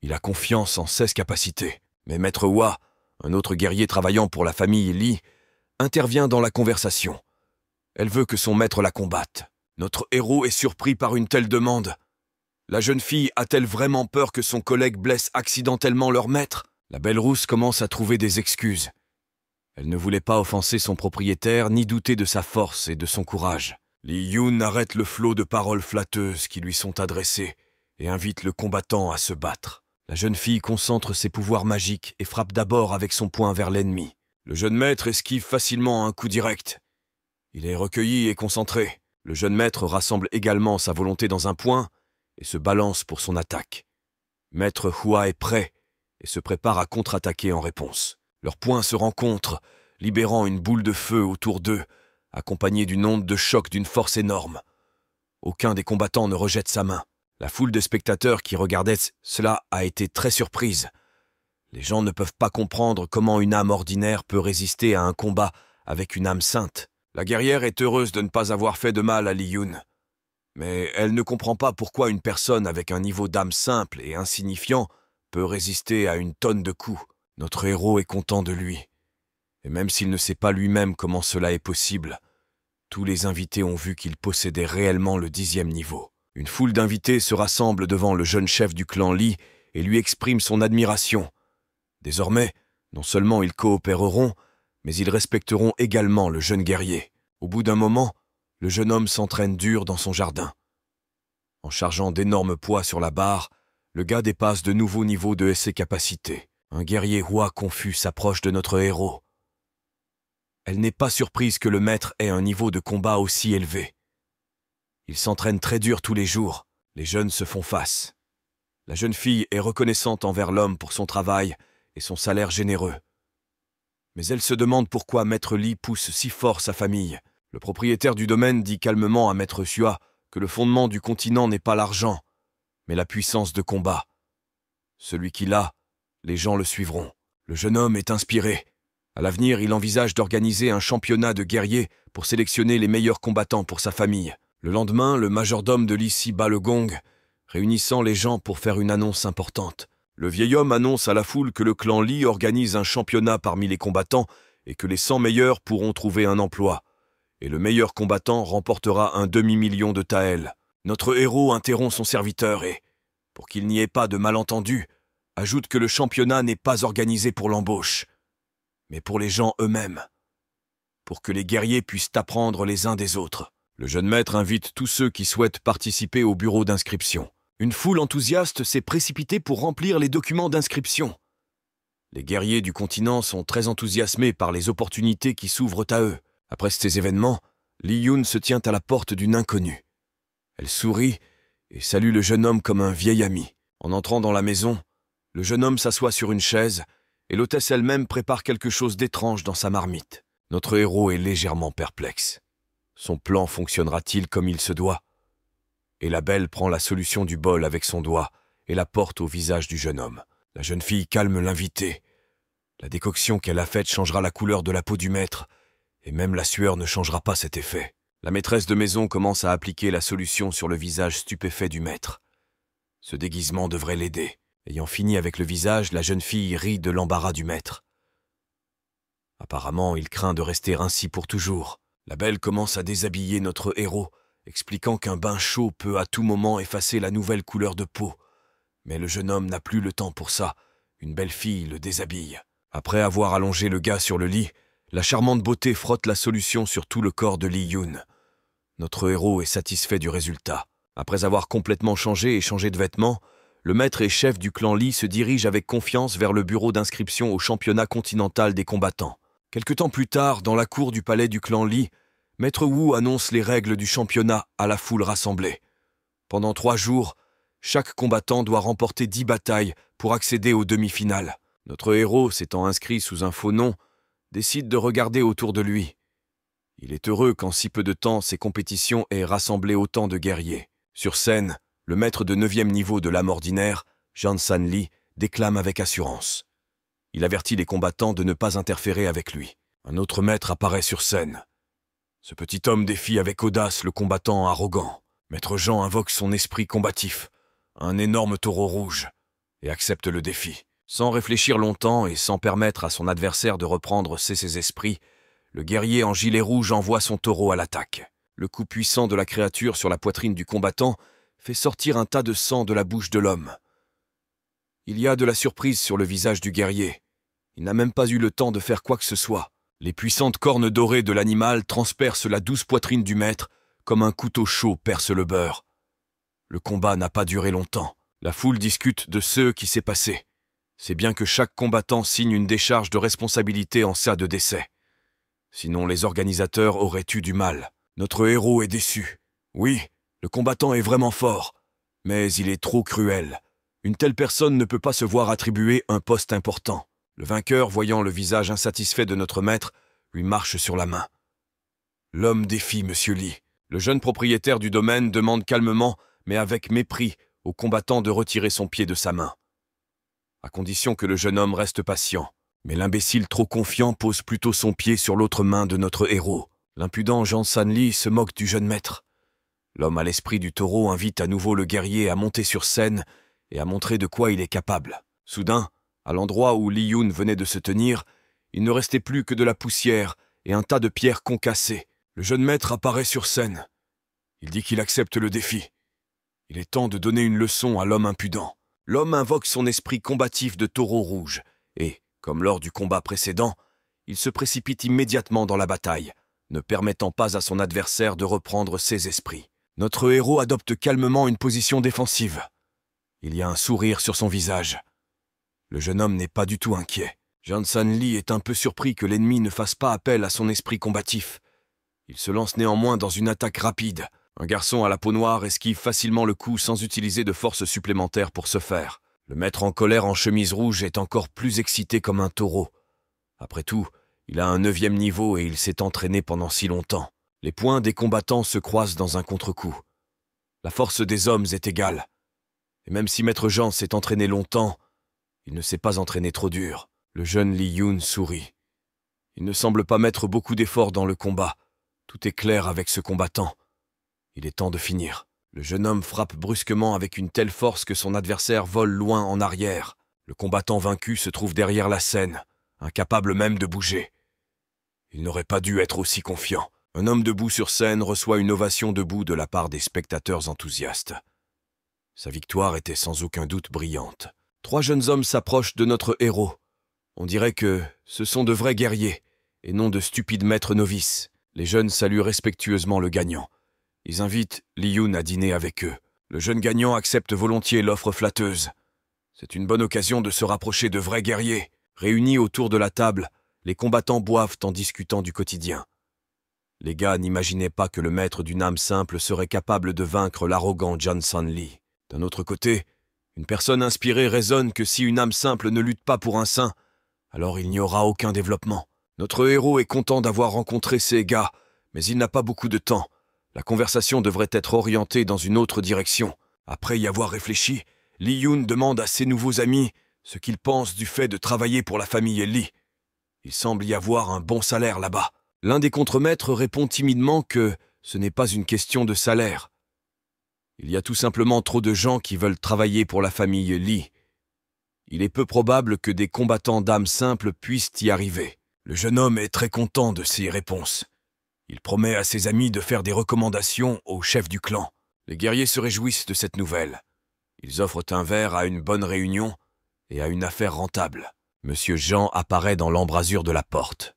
Il a confiance en ses capacités. Mais Maître Hua, un autre guerrier travaillant pour la famille Li, intervient dans la conversation. Elle veut que son maître la combatte. Notre héros est surpris par une telle demande. La jeune fille a-t-elle vraiment peur que son collègue blesse accidentellement leur maître? La belle rousse commence à trouver des excuses. Elle ne voulait pas offenser son propriétaire ni douter de sa force et de son courage. Li Yun arrête le flot de paroles flatteuses qui lui sont adressées et invite le combattant à se battre. La jeune fille concentre ses pouvoirs magiques et frappe d'abord avec son poing vers l'ennemi. Le jeune maître esquive facilement un coup direct. Il est recueilli et concentré. Le jeune maître rassemble également sa volonté dans un point et se balance pour son attaque. Maître Hua est prêt et se prépare à contre-attaquer en réponse. Leurs poings se rencontrent, libérant une boule de feu autour d'eux, accompagnée d'une onde de choc d'une force énorme. Aucun des combattants ne rejette sa main. La foule de spectateurs qui regardaient cela a été très surprise. Les gens ne peuvent pas comprendre comment une âme ordinaire peut résister à un combat avec une âme sainte. La guerrière est heureuse de ne pas avoir fait de mal à Li Yun. Mais elle ne comprend pas pourquoi une personne avec un niveau d'âme simple et insignifiant peut résister à une tonne de coups. Notre héros est content de lui. Et même s'il ne sait pas lui-même comment cela est possible, tous les invités ont vu qu'il possédait réellement le 10e niveau. Une foule d'invités se rassemble devant le jeune chef du clan Li et lui exprime son admiration. Désormais, non seulement ils coopéreront, mais ils respecteront également le jeune guerrier. Au bout d'un moment, le jeune homme s'entraîne dur dans son jardin. En chargeant d'énormes poids sur la barre, le gars dépasse de nouveaux niveaux de ses capacités. Un guerrier Hua confus s'approche de notre héros. Elle n'est pas surprise que le maître ait un niveau de combat aussi élevé. Il s'entraîne très dur tous les jours. Les jeunes se font face. La jeune fille est reconnaissante envers l'homme pour son travail et son salaire généreux. Mais elle se demande pourquoi Maître Li pousse si fort sa famille. Le propriétaire du domaine dit calmement à Maître Hua que le fondement du continent n'est pas l'argent, mais la puissance de combat. Celui qui l'a, les gens le suivront. Le jeune homme est inspiré. À l'avenir, il envisage d'organiser un championnat de guerriers pour sélectionner les meilleurs combattants pour sa famille. Le lendemain, le majordome de Li bat le gong, réunissant les gens pour faire une annonce importante. Le vieil homme annonce à la foule que le clan Li organise un championnat parmi les combattants et que les 100 meilleurs pourront trouver un emploi. Et le meilleur combattant remportera un demi-million de taels. Notre héros interrompt son serviteur et, pour qu'il n'y ait pas de malentendu, ajoute que le championnat n'est pas organisé pour l'embauche, mais pour les gens eux-mêmes, pour que les guerriers puissent apprendre les uns des autres. Le jeune maître invite tous ceux qui souhaitent participer au bureau d'inscription. Une foule enthousiaste s'est précipitée pour remplir les documents d'inscription. Les guerriers du continent sont très enthousiasmés par les opportunités qui s'ouvrent à eux. Après ces événements, Li Yun se tient à la porte d'une inconnue. Elle sourit et salue le jeune homme comme un vieil ami. En entrant dans la maison, le jeune homme s'assoit sur une chaise et l'hôtesse elle-même prépare quelque chose d'étrange dans sa marmite. Notre héros est légèrement perplexe. Son plan fonctionnera-t-il comme il se doit? Et la belle prend la solution du bol avec son doigt et la porte au visage du jeune homme. La jeune fille calme l'invité. La décoction qu'elle a faite changera la couleur de la peau du maître, et même la sueur ne changera pas cet effet. La maîtresse de maison commence à appliquer la solution sur le visage stupéfait du maître. Ce déguisement devrait l'aider. Ayant fini avec le visage, la jeune fille rit de l'embarras du maître. Apparemment, il craint de rester ainsi pour toujours. La belle commence à déshabiller notre héros, expliquant qu'un bain chaud peut à tout moment effacer la nouvelle couleur de peau. Mais le jeune homme n'a plus le temps pour ça. Une belle fille le déshabille. Après avoir allongé le gars sur le lit, la charmante beauté frotte la solution sur tout le corps de Li Yun. Notre héros est satisfait du résultat. Après avoir complètement changé et changé de vêtements, le maître et chef du clan Li se dirige avec confiance vers le bureau d'inscription au championnat continental des combattants. Quelque temps plus tard, dans la cour du palais du clan Li, Maître Wu annonce les règles du championnat à la foule rassemblée. Pendant 3 jours, chaque combattant doit remporter 10 batailles pour accéder aux demi-finales. Notre héros, s'étant inscrit sous un faux nom, décide de regarder autour de lui. Il est heureux qu'en si peu de temps, ces compétitions aient rassemblé autant de guerriers. Sur scène, le maître de 9e niveau de l'âme ordinaire, Jian San Li, déclame avec assurance. Il avertit les combattants de ne pas interférer avec lui. Un autre maître apparaît sur scène. Ce petit homme défie avec audace le combattant arrogant. Maître Jean invoque son esprit combatif, un énorme taureau rouge, et accepte le défi. Sans réfléchir longtemps et sans permettre à son adversaire de reprendre ses esprits, le guerrier en gilet rouge envoie son taureau à l'attaque. Le coup puissant de la créature sur la poitrine du combattant fait sortir un tas de sang de la bouche de l'homme. Il y a de la surprise sur le visage du guerrier. Il n'a même pas eu le temps de faire quoi que ce soit. Les puissantes cornes dorées de l'animal transpercent la douce poitrine du maître comme un couteau chaud perce le beurre. Le combat n'a pas duré longtemps. La foule discute de ce qui s'est passé. C'est bien que chaque combattant signe une décharge de responsabilité en cas de décès. Sinon les organisateurs auraient eu du mal. Notre héros est déçu. Oui, le combattant est vraiment fort, mais il est trop cruel. Une telle personne ne peut pas se voir attribuer un poste important. Le vainqueur, voyant le visage insatisfait de notre maître, lui marche sur la main. L'homme défie Monsieur Lee. Le jeune propriétaire du domaine demande calmement, mais avec mépris, au combattant de retirer son pied de sa main. À condition que le jeune homme reste patient. Mais l'imbécile trop confiant pose plutôt son pied sur l'autre main de notre héros. L'impudent Jansan Lee se moque du jeune maître. L'homme à l'esprit du taureau invite à nouveau le guerrier à monter sur scène et à montrer de quoi il est capable. Soudain, à l'endroit où Li Yun venait de se tenir, il ne restait plus que de la poussière et un tas de pierres concassées. Le jeune maître apparaît sur scène. Il dit qu'il accepte le défi. Il est temps de donner une leçon à l'homme impudent. L'homme invoque son esprit combatif de taureau rouge et, comme lors du combat précédent, il se précipite immédiatement dans la bataille, ne permettant pas à son adversaire de reprendre ses esprits. Notre héros adopte calmement une position défensive. Il y a un sourire sur son visage. Le jeune homme n'est pas du tout inquiet. Jansan Lee est un peu surpris que l'ennemi ne fasse pas appel à son esprit combatif. Il se lance néanmoins dans une attaque rapide. Un garçon à la peau noire esquive facilement le coup sans utiliser de force supplémentaire pour ce faire. Le maître en colère en chemise rouge est encore plus excité comme un taureau. Après tout, il a un 9e niveau et il s'est entraîné pendant si longtemps. Les poings des combattants se croisent dans un contre-coup. La force des hommes est égale. Et même si Maître Jean s'est entraîné longtemps, il ne s'est pas entraîné trop dur. Le jeune Li Yun sourit. Il ne semble pas mettre beaucoup d'efforts dans le combat. Tout est clair avec ce combattant. Il est temps de finir. Le jeune homme frappe brusquement avec une telle force que son adversaire vole loin en arrière. Le combattant vaincu se trouve derrière la scène, incapable même de bouger. Il n'aurait pas dû être aussi confiant. Un homme debout sur scène reçoit une ovation debout de la part des spectateurs enthousiastes. Sa victoire était sans aucun doute brillante. 3 jeunes hommes s'approchent de notre héros. On dirait que ce sont de vrais guerriers, et non de stupides maîtres novices. Les jeunes saluent respectueusement le gagnant. Ils invitent Li Yun à dîner avec eux. Le jeune gagnant accepte volontiers l'offre flatteuse. C'est une bonne occasion de se rapprocher de vrais guerriers. Réunis autour de la table, les combattants boivent en discutant du quotidien. Les gars n'imaginaient pas que le maître d'une âme simple serait capable de vaincre l'arrogant Jansan Lee. D'un autre côté, une personne inspirée raisonne que si une âme simple ne lutte pas pour un saint, alors il n'y aura aucun développement. Notre héros est content d'avoir rencontré ces gars, mais il n'a pas beaucoup de temps. La conversation devrait être orientée dans une autre direction. Après y avoir réfléchi, Li Yun demande à ses nouveaux amis ce qu'ils pensent du fait de travailler pour la famille Lee. Il semble y avoir un bon salaire là-bas. L'un des contremaîtres répond timidement que ce n'est pas une question de salaire. Il y a tout simplement trop de gens qui veulent travailler pour la famille Lee. Il est peu probable que des combattants d'âme simple puissent y arriver. Le jeune homme est très content de ces réponses. Il promet à ses amis de faire des recommandations au chef du clan. Les guerriers se réjouissent de cette nouvelle. Ils offrent un verre à une bonne réunion et à une affaire rentable. Monsieur Jean apparaît dans l'embrasure de la porte.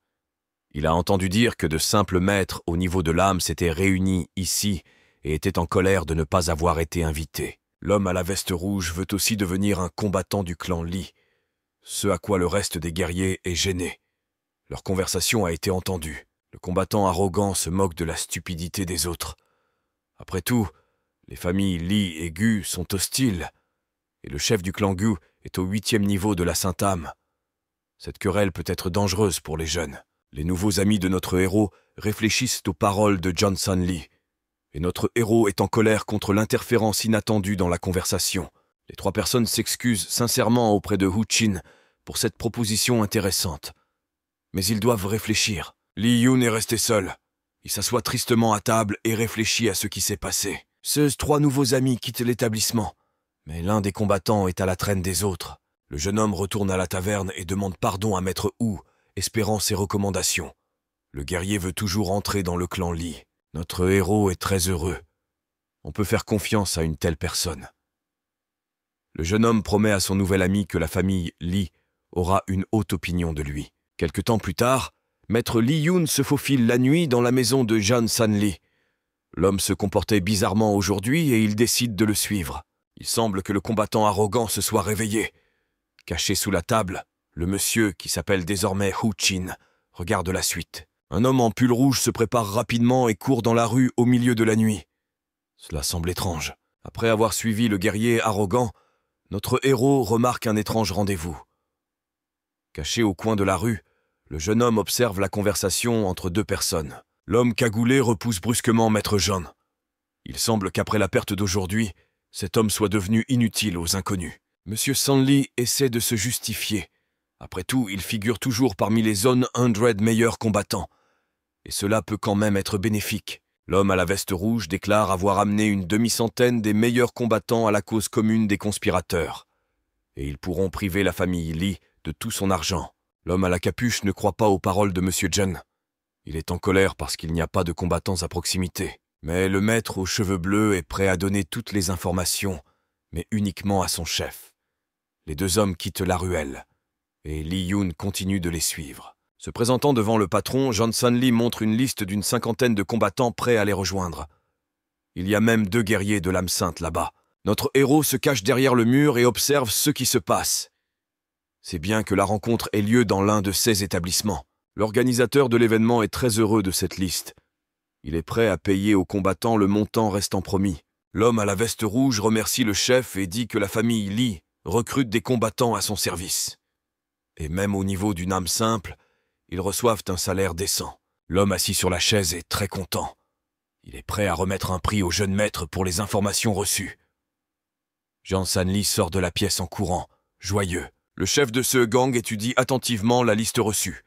Il a entendu dire que de simples maîtres au niveau de l'âme s'étaient réunis ici et étaient en colère de ne pas avoir été invités. L'homme à la veste rouge veut aussi devenir un combattant du clan Lee, ce à quoi le reste des guerriers est gêné. Leur conversation a été entendue. Le combattant arrogant se moque de la stupidité des autres. Après tout, les familles Lee et Gu sont hostiles, et le chef du clan Gu est au 8e niveau de la Sainte Âme. Cette querelle peut être dangereuse pour les jeunes. Les nouveaux amis de notre héros réfléchissent aux paroles de Jansan Lee, et notre héros est en colère contre l'interférence inattendue dans la conversation. Les 3 personnes s'excusent sincèrement auprès de Hu Chin pour cette proposition intéressante. Mais ils doivent réfléchir. Li Yun est resté seul. Il s'assoit tristement à table et réfléchit à ce qui s'est passé. Ces 3 nouveaux amis quittent l'établissement, mais l'un des combattants est à la traîne des autres. Le jeune homme retourne à la taverne et demande pardon à Maître Wu, espérant ses recommandations. Le guerrier veut toujours entrer dans le clan Li. Notre héros est très heureux. On peut faire confiance à une telle personne. Le jeune homme promet à son nouvel ami que la famille Li aura une haute opinion de lui. Quelque temps plus tard, Maître Li Yun se faufile la nuit dans la maison de Jan San Li. L'homme se comportait bizarrement aujourd'hui et il décide de le suivre. Il semble que le combattant arrogant se soit réveillé. Caché sous la table, le monsieur, qui s'appelle désormais Hu Qin, regarde la suite. Un homme en pull rouge se prépare rapidement et court dans la rue au milieu de la nuit. Cela semble étrange. Après avoir suivi le guerrier arrogant, notre héros remarque un étrange rendez-vous. Caché au coin de la rue, le jeune homme observe la conversation entre deux personnes. L'homme cagoulé repousse brusquement Maître John. Il semble qu'après la perte d'aujourd'hui, cet homme soit devenu inutile aux inconnus. Monsieur Sanli essaie de se justifier. Après tout, il figure toujours parmi les 100 meilleurs combattants. Et cela peut quand même être bénéfique. L'homme à la veste rouge déclare avoir amené une demi-centaine des meilleurs combattants à la cause commune des conspirateurs. Et ils pourront priver la famille Li de tout son argent. L'homme à la capuche ne croit pas aux paroles de Monsieur Jen. Il est en colère parce qu'il n'y a pas de combattants à proximité. Mais le maître aux cheveux bleus est prêt à donner toutes les informations, mais uniquement à son chef. Les deux hommes quittent la ruelle, et Li Yun continue de les suivre. Se présentant devant le patron, Jan San Li montre une liste d'une 50aine de combattants prêts à les rejoindre. Il y a même 2 guerriers de l'âme sainte là-bas. Notre héros se cache derrière le mur et observe ce qui se passe. C'est bien que la rencontre ait lieu dans l'un de ces établissements. L'organisateur de l'événement est très heureux de cette liste. Il est prêt à payer aux combattants le montant restant promis. L'homme à la veste rouge remercie le chef et dit que la famille Li recrute des combattants à son service. Et même au niveau d'une âme simple, ils reçoivent un salaire décent. L'homme assis sur la chaise est très content. Il est prêt à remettre un prix au jeune maître pour les informations reçues. Jan San Li sort de la pièce en courant, joyeux. Le chef de ce gang étudie attentivement la liste reçue.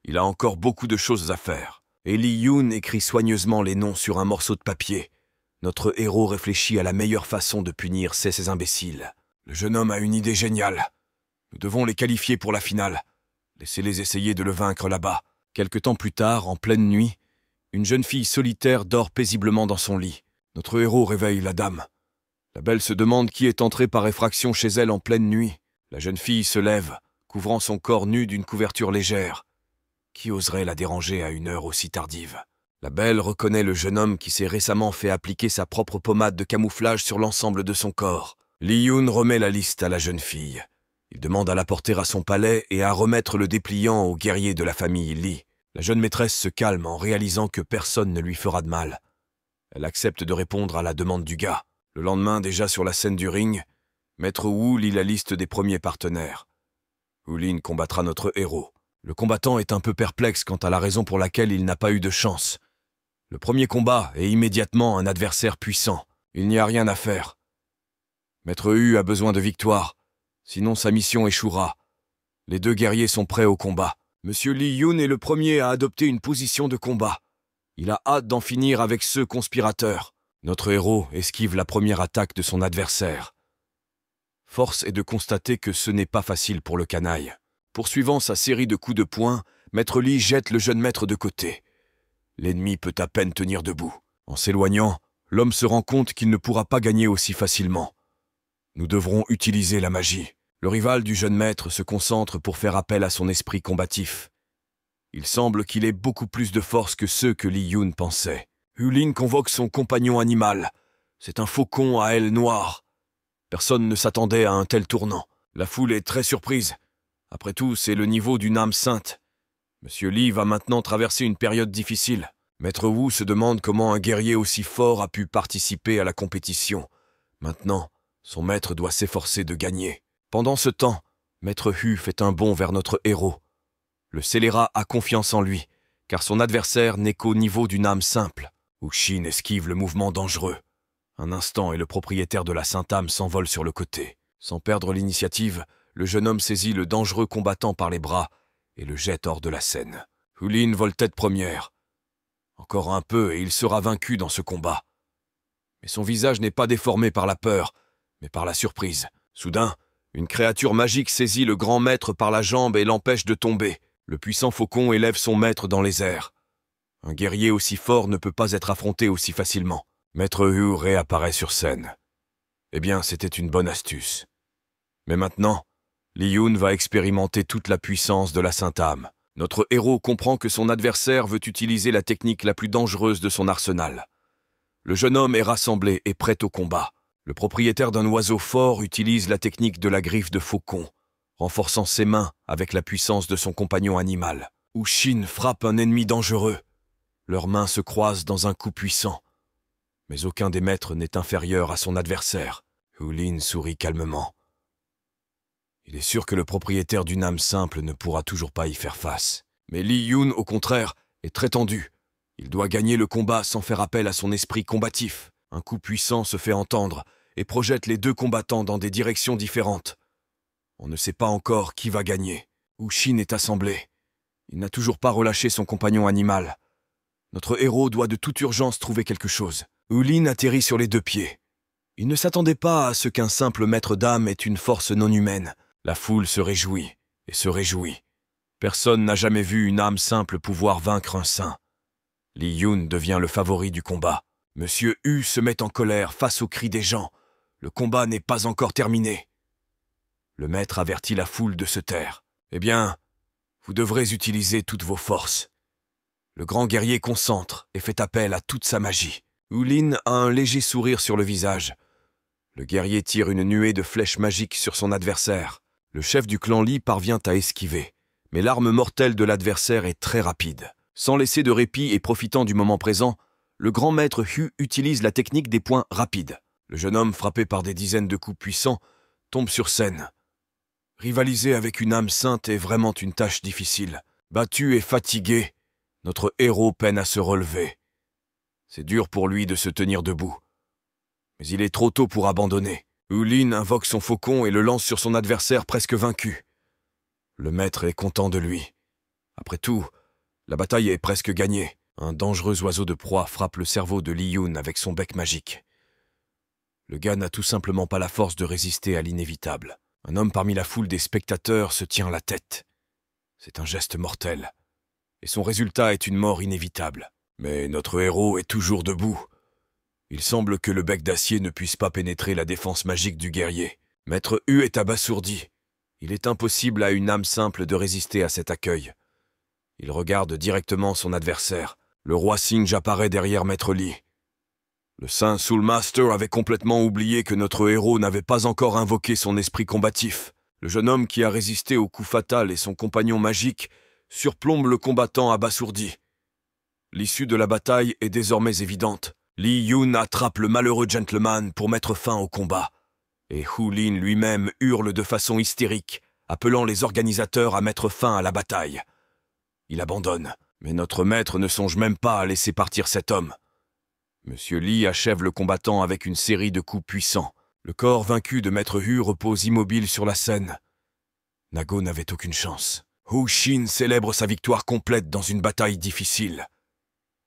Il a encore beaucoup de choses à faire. Et Li Yun écrit soigneusement les noms sur un morceau de papier. Notre héros réfléchit à la meilleure façon de punir ces imbéciles. Le jeune homme a une idée géniale. Nous devons les qualifier pour la finale. Laissez-les essayer de le vaincre là-bas. Quelque temps plus tard, en pleine nuit, une jeune fille solitaire dort paisiblement dans son lit. Notre héros réveille la dame. La belle se demande qui est entré par effraction chez elle en pleine nuit. La jeune fille se lève, couvrant son corps nu d'une couverture légère. Qui oserait la déranger à une heure aussi tardive? La belle reconnaît le jeune homme qui s'est récemment fait appliquer sa propre pommade de camouflage sur l'ensemble de son corps. Li Yun remet la liste à la jeune fille. Il demande à la porter à son palais et à remettre le dépliant aux guerriers de la famille Li. La jeune maîtresse se calme en réalisant que personne ne lui fera de mal. Elle accepte de répondre à la demande du gars. Le lendemain, déjà sur la scène du ring, Maître Wu lit la liste des premiers partenaires. Wu Lin combattra notre héros. Le combattant est un peu perplexe quant à la raison pour laquelle il n'a pas eu de chance. Le premier combat est immédiatement un adversaire puissant. Il n'y a rien à faire. Maître Hu a besoin de victoire, sinon sa mission échouera. Les 2 guerriers sont prêts au combat. Monsieur Li Yun est le premier à adopter une position de combat. Il a hâte d'en finir avec ce conspirateur. Notre héros esquive la première attaque de son adversaire. Force est de constater que ce n'est pas facile pour le canaille. Poursuivant sa série de coups de poing, Maître Li jette le jeune maître de côté. L'ennemi peut à peine tenir debout. En s'éloignant, l'homme se rend compte qu'il ne pourra pas gagner aussi facilement. Nous devrons utiliser la magie. Le rival du jeune maître se concentre pour faire appel à son esprit combatif. Il semble qu'il ait beaucoup plus de force que ceux que Li Yun pensait. Hu Lin convoque son compagnon animal. C'est un faucon à ailes noires. Personne ne s'attendait à un tel tournant. La foule est très surprise. Après tout, c'est le niveau d'une âme sainte. Monsieur Li va maintenant traverser une période difficile. Maître Wu se demande comment un guerrier aussi fort a pu participer à la compétition. Maintenant, son maître doit s'efforcer de gagner. Pendant ce temps, Maître Hu fait un bond vers notre héros. Le scélérat a confiance en lui, car son adversaire n'est qu'au niveau d'une âme simple. Wu Xin esquive le mouvement dangereux. Un instant et le propriétaire de la Sainte Âme s'envole sur le côté. Sans perdre l'initiative, le jeune homme saisit le dangereux combattant par les bras et le jette hors de la scène. Hu Lin vole tête première. Encore un peu et il sera vaincu dans ce combat. Mais son visage n'est pas déformé par la peur, mais par la surprise. Soudain, Une créature magique saisit le grand maître par la jambe et l'empêche de tomber. Le puissant faucon élève son maître dans les airs. Un guerrier aussi fort ne peut pas être affronté aussi facilement. Maître Hu réapparaît sur scène. Eh bien, c'était une bonne astuce. Mais maintenant, Li Yun va expérimenter toute la puissance de la Sainte Âme. Notre héros comprend que son adversaire veut utiliser la technique la plus dangereuse de son arsenal. Le jeune homme est rassemblé et prêt au combat. Le propriétaire d'un oiseau fort utilise la technique de la griffe de faucon, renforçant ses mains avec la puissance de son compagnon animal. Wu Xin frappe un ennemi dangereux. Leurs mains se croisent dans un coup puissant. Mais aucun des maîtres n'est inférieur à son adversaire. Hu Lin sourit calmement. Il est sûr que le propriétaire d'une âme simple ne pourra toujours pas y faire face. Mais Li Yun, au contraire, est très tendu. Il doit gagner le combat sans faire appel à son esprit combatif. Un coup puissant se fait entendre et projette les deux combattants dans des directions différentes. On ne sait pas encore qui va gagner. Wu Xin est assemblé. Il n'a toujours pas relâché son compagnon animal. Notre héros doit de toute urgence trouver quelque chose. Wu Lin atterrit sur les deux pieds. Il ne s'attendait pas à ce qu'un simple maître d'âme ait une force non humaine. La foule se réjouit et se réjouit. Personne n'a jamais vu une âme simple pouvoir vaincre un saint. Li Yun devient le favori du combat. Monsieur Hu se met en colère face aux cris des gens. Le combat n'est pas encore terminé. Le maître avertit la foule de se taire. Eh bien, vous devrez utiliser toutes vos forces. Le grand guerrier concentre et fait appel à toute sa magie. Wu Lin a un léger sourire sur le visage. Le guerrier tire une nuée de flèches magiques sur son adversaire. Le chef du clan Li parvient à esquiver. Mais l'arme mortelle de l'adversaire est très rapide. Sans laisser de répit et profitant du moment présent, le grand maître Hu utilise la technique des points rapides. Le jeune homme, frappé par des dizaines de coups puissants, tombe sur scène. Rivaliser avec une âme sainte est vraiment une tâche difficile. Battu et fatigué, notre héros peine à se relever. C'est dur pour lui de se tenir debout. Mais il est trop tôt pour abandonner. Wu Lin invoque son faucon et le lance sur son adversaire presque vaincu. Le maître est content de lui. Après tout, la bataille est presque gagnée. Un dangereux oiseau de proie frappe le cerveau de Li Yun avec son bec magique. Le gars n'a tout simplement pas la force de résister à l'inévitable. Un homme parmi la foule des spectateurs se tient la tête. C'est un geste mortel. Et son résultat est une mort inévitable. Mais notre héros est toujours debout. Il semble que le bec d'acier ne puisse pas pénétrer la défense magique du guerrier. Maître Hu est abasourdi. Il est impossible à une âme simple de résister à cet accueil. Il regarde directement son adversaire. Le roi Singe apparaît derrière Maître Li. Le saint Soulmaster avait complètement oublié que notre héros n'avait pas encore invoqué son esprit combatif. Le jeune homme qui a résisté au coup fatal et son compagnon magique surplombe le combattant abasourdi. L'issue de la bataille est désormais évidente. Li Yun attrape le malheureux gentleman pour mettre fin au combat. Et Wu Lin lui-même hurle de façon hystérique, appelant les organisateurs à mettre fin à la bataille. Il abandonne, mais notre maître ne songe même pas à laisser partir cet homme. Monsieur Li achève le combattant avec une série de coups puissants. Le corps vaincu de Maître Hu repose immobile sur la scène. Nago n'avait aucune chance. Wu Xin célèbre sa victoire complète dans une bataille difficile.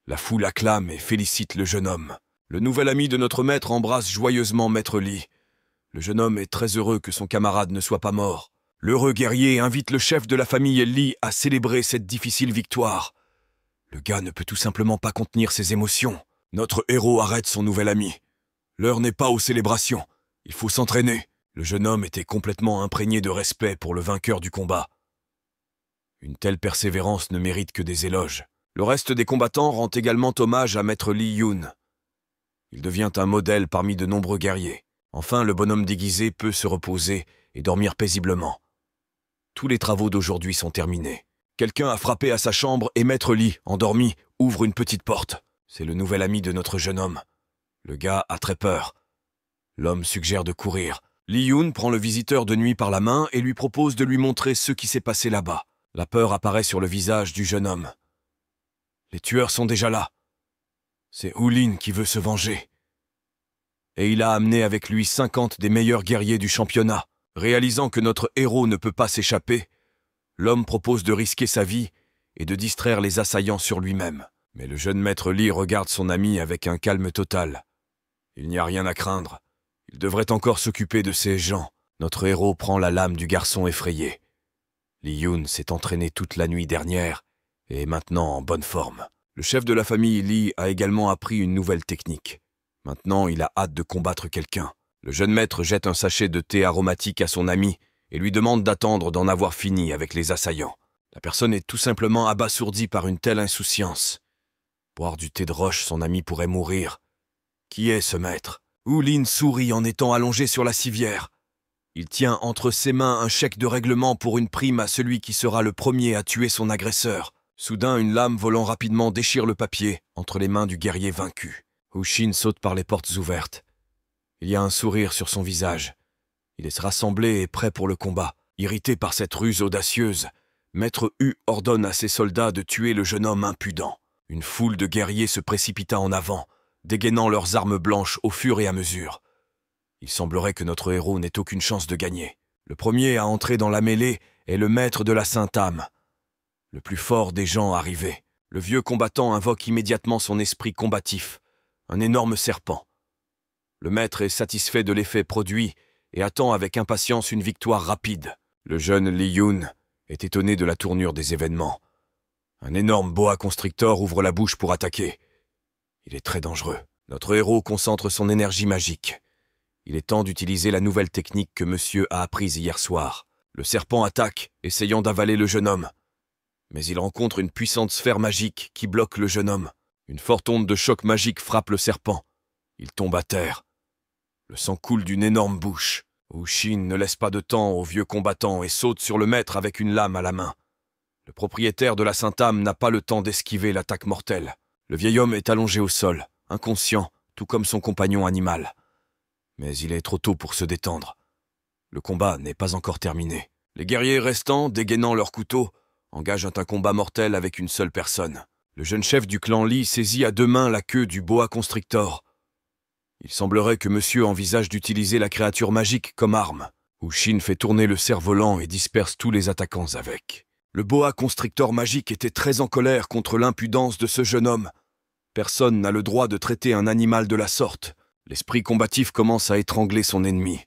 La foule acclame et félicite le jeune homme. Le nouvel ami de notre maître embrasse joyeusement Maître Li. Le jeune homme est très heureux que son camarade ne soit pas mort. L'heureux guerrier invite le chef de la famille Li à célébrer cette difficile victoire. Le gars ne peut tout simplement pas contenir ses émotions. Notre héros arrête son nouvel ami. L'heure n'est pas aux célébrations. Il faut s'entraîner. Le jeune homme était complètement imprégné de respect pour le vainqueur du combat. Une telle persévérance ne mérite que des éloges. Le reste des combattants rend également hommage à Maître Li Yun. Il devient un modèle parmi de nombreux guerriers. Enfin, le bonhomme déguisé peut se reposer et dormir paisiblement. Tous les travaux d'aujourd'hui sont terminés. Quelqu'un a frappé à sa chambre et Maître Li, endormi, ouvre une petite porte. C'est le nouvel ami de notre jeune homme. Le gars a très peur. L'homme suggère de courir. Li Yun prend le visiteur de nuit par la main et lui propose de lui montrer ce qui s'est passé là-bas. La peur apparaît sur le visage du jeune homme. Les tueurs sont déjà là. C'est Wu Lin qui veut se venger. Et il a amené avec lui 50 des meilleurs guerriers du championnat. Réalisant que notre héros ne peut pas s'échapper, l'homme propose de risquer sa vie et de distraire les assaillants sur lui-même. Mais le jeune maître Li regarde son ami avec un calme total. Il n'y a rien à craindre. Il devrait encore s'occuper de ces gens. Notre héros prend la lame du garçon effrayé. Li Yun s'est entraîné toute la nuit dernière et est maintenant en bonne forme. Le chef de la famille Li a également appris une nouvelle technique. Maintenant, il a hâte de combattre quelqu'un. Le jeune maître jette un sachet de thé aromatique à son ami et lui demande d'attendre d'en avoir fini avec les assaillants. La personne est tout simplement abasourdie par une telle insouciance. Boire du thé de roche, son ami pourrait mourir. Qui est ce maître? Wu Lin sourit en étant allongé sur la civière. Il tient entre ses mains un chèque de règlement pour une prime à celui qui sera le premier à tuer son agresseur. Soudain, une lame volant rapidement déchire le papier entre les mains du guerrier vaincu. Wu Xin saute par les portes ouvertes. Il y a un sourire sur son visage. Il est rassemblé et prêt pour le combat. Irrité par cette ruse audacieuse, Maître Hu ordonne à ses soldats de tuer le jeune homme impudent. Une foule de guerriers se précipita en avant, dégainant leurs armes blanches au fur et à mesure. Il semblerait que notre héros n'ait aucune chance de gagner. Le premier à entrer dans la mêlée est le maître de la Sainte-Âme, le plus fort des gens arrivés. Le vieux combattant invoque immédiatement son esprit combatif, un énorme serpent. Le maître est satisfait de l'effet produit et attend avec impatience une victoire rapide. Le jeune Li Yun est étonné de la tournure des événements. Un énorme boa constrictor ouvre la bouche pour attaquer. Il est très dangereux. Notre héros concentre son énergie magique. Il est temps d'utiliser la nouvelle technique que monsieur a apprise hier soir. Le serpent attaque, essayant d'avaler le jeune homme. Mais il rencontre une puissante sphère magique qui bloque le jeune homme. Une forte onde de choc magique frappe le serpent. Il tombe à terre. Le sang coule d'une énorme bouche. Wu Xin ne laisse pas de temps au vieux combattant et saute sur le maître avec une lame à la main. Le propriétaire de la Sainte-Âme n'a pas le temps d'esquiver l'attaque mortelle. Le vieil homme est allongé au sol, inconscient, tout comme son compagnon animal. Mais il est trop tôt pour se détendre. Le combat n'est pas encore terminé. Les guerriers restants, dégainant leurs couteaux, engagent un combat mortel avec une seule personne. Le jeune chef du clan Li saisit à deux mains la queue du boa constrictor. Il semblerait que monsieur envisage d'utiliser la créature magique comme arme. Wu Xin fait tourner le cerf-volant et disperse tous les attaquants avec. Le boa constrictor magique était très en colère contre l'impudence de ce jeune homme. Personne n'a le droit de traiter un animal de la sorte. L'esprit combatif commence à étrangler son ennemi.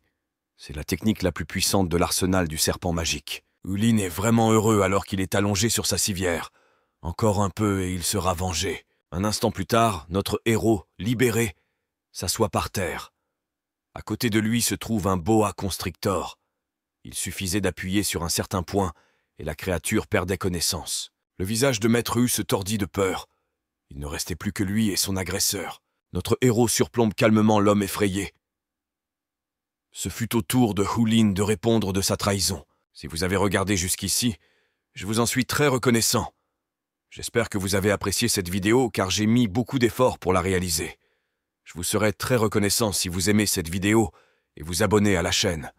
C'est la technique la plus puissante de l'arsenal du serpent magique. Wu Lin est vraiment heureux alors qu'il est allongé sur sa civière. Encore un peu et il sera vengé. Un instant plus tard, notre héros, libéré, s'assoit par terre. À côté de lui se trouve un boa constrictor. Il suffisait d'appuyer sur un certain point et la créature perdait connaissance. Le visage de Maître Hu se tordit de peur. Il ne restait plus que lui et son agresseur. Notre héros surplombe calmement l'homme effrayé. Ce fut au tour de Wu Lin de répondre de sa trahison. Si vous avez regardé jusqu'ici, je vous en suis très reconnaissant. J'espère que vous avez apprécié cette vidéo car j'ai mis beaucoup d'efforts pour la réaliser. Je vous serai très reconnaissant si vous aimez cette vidéo et vous abonnez à la chaîne.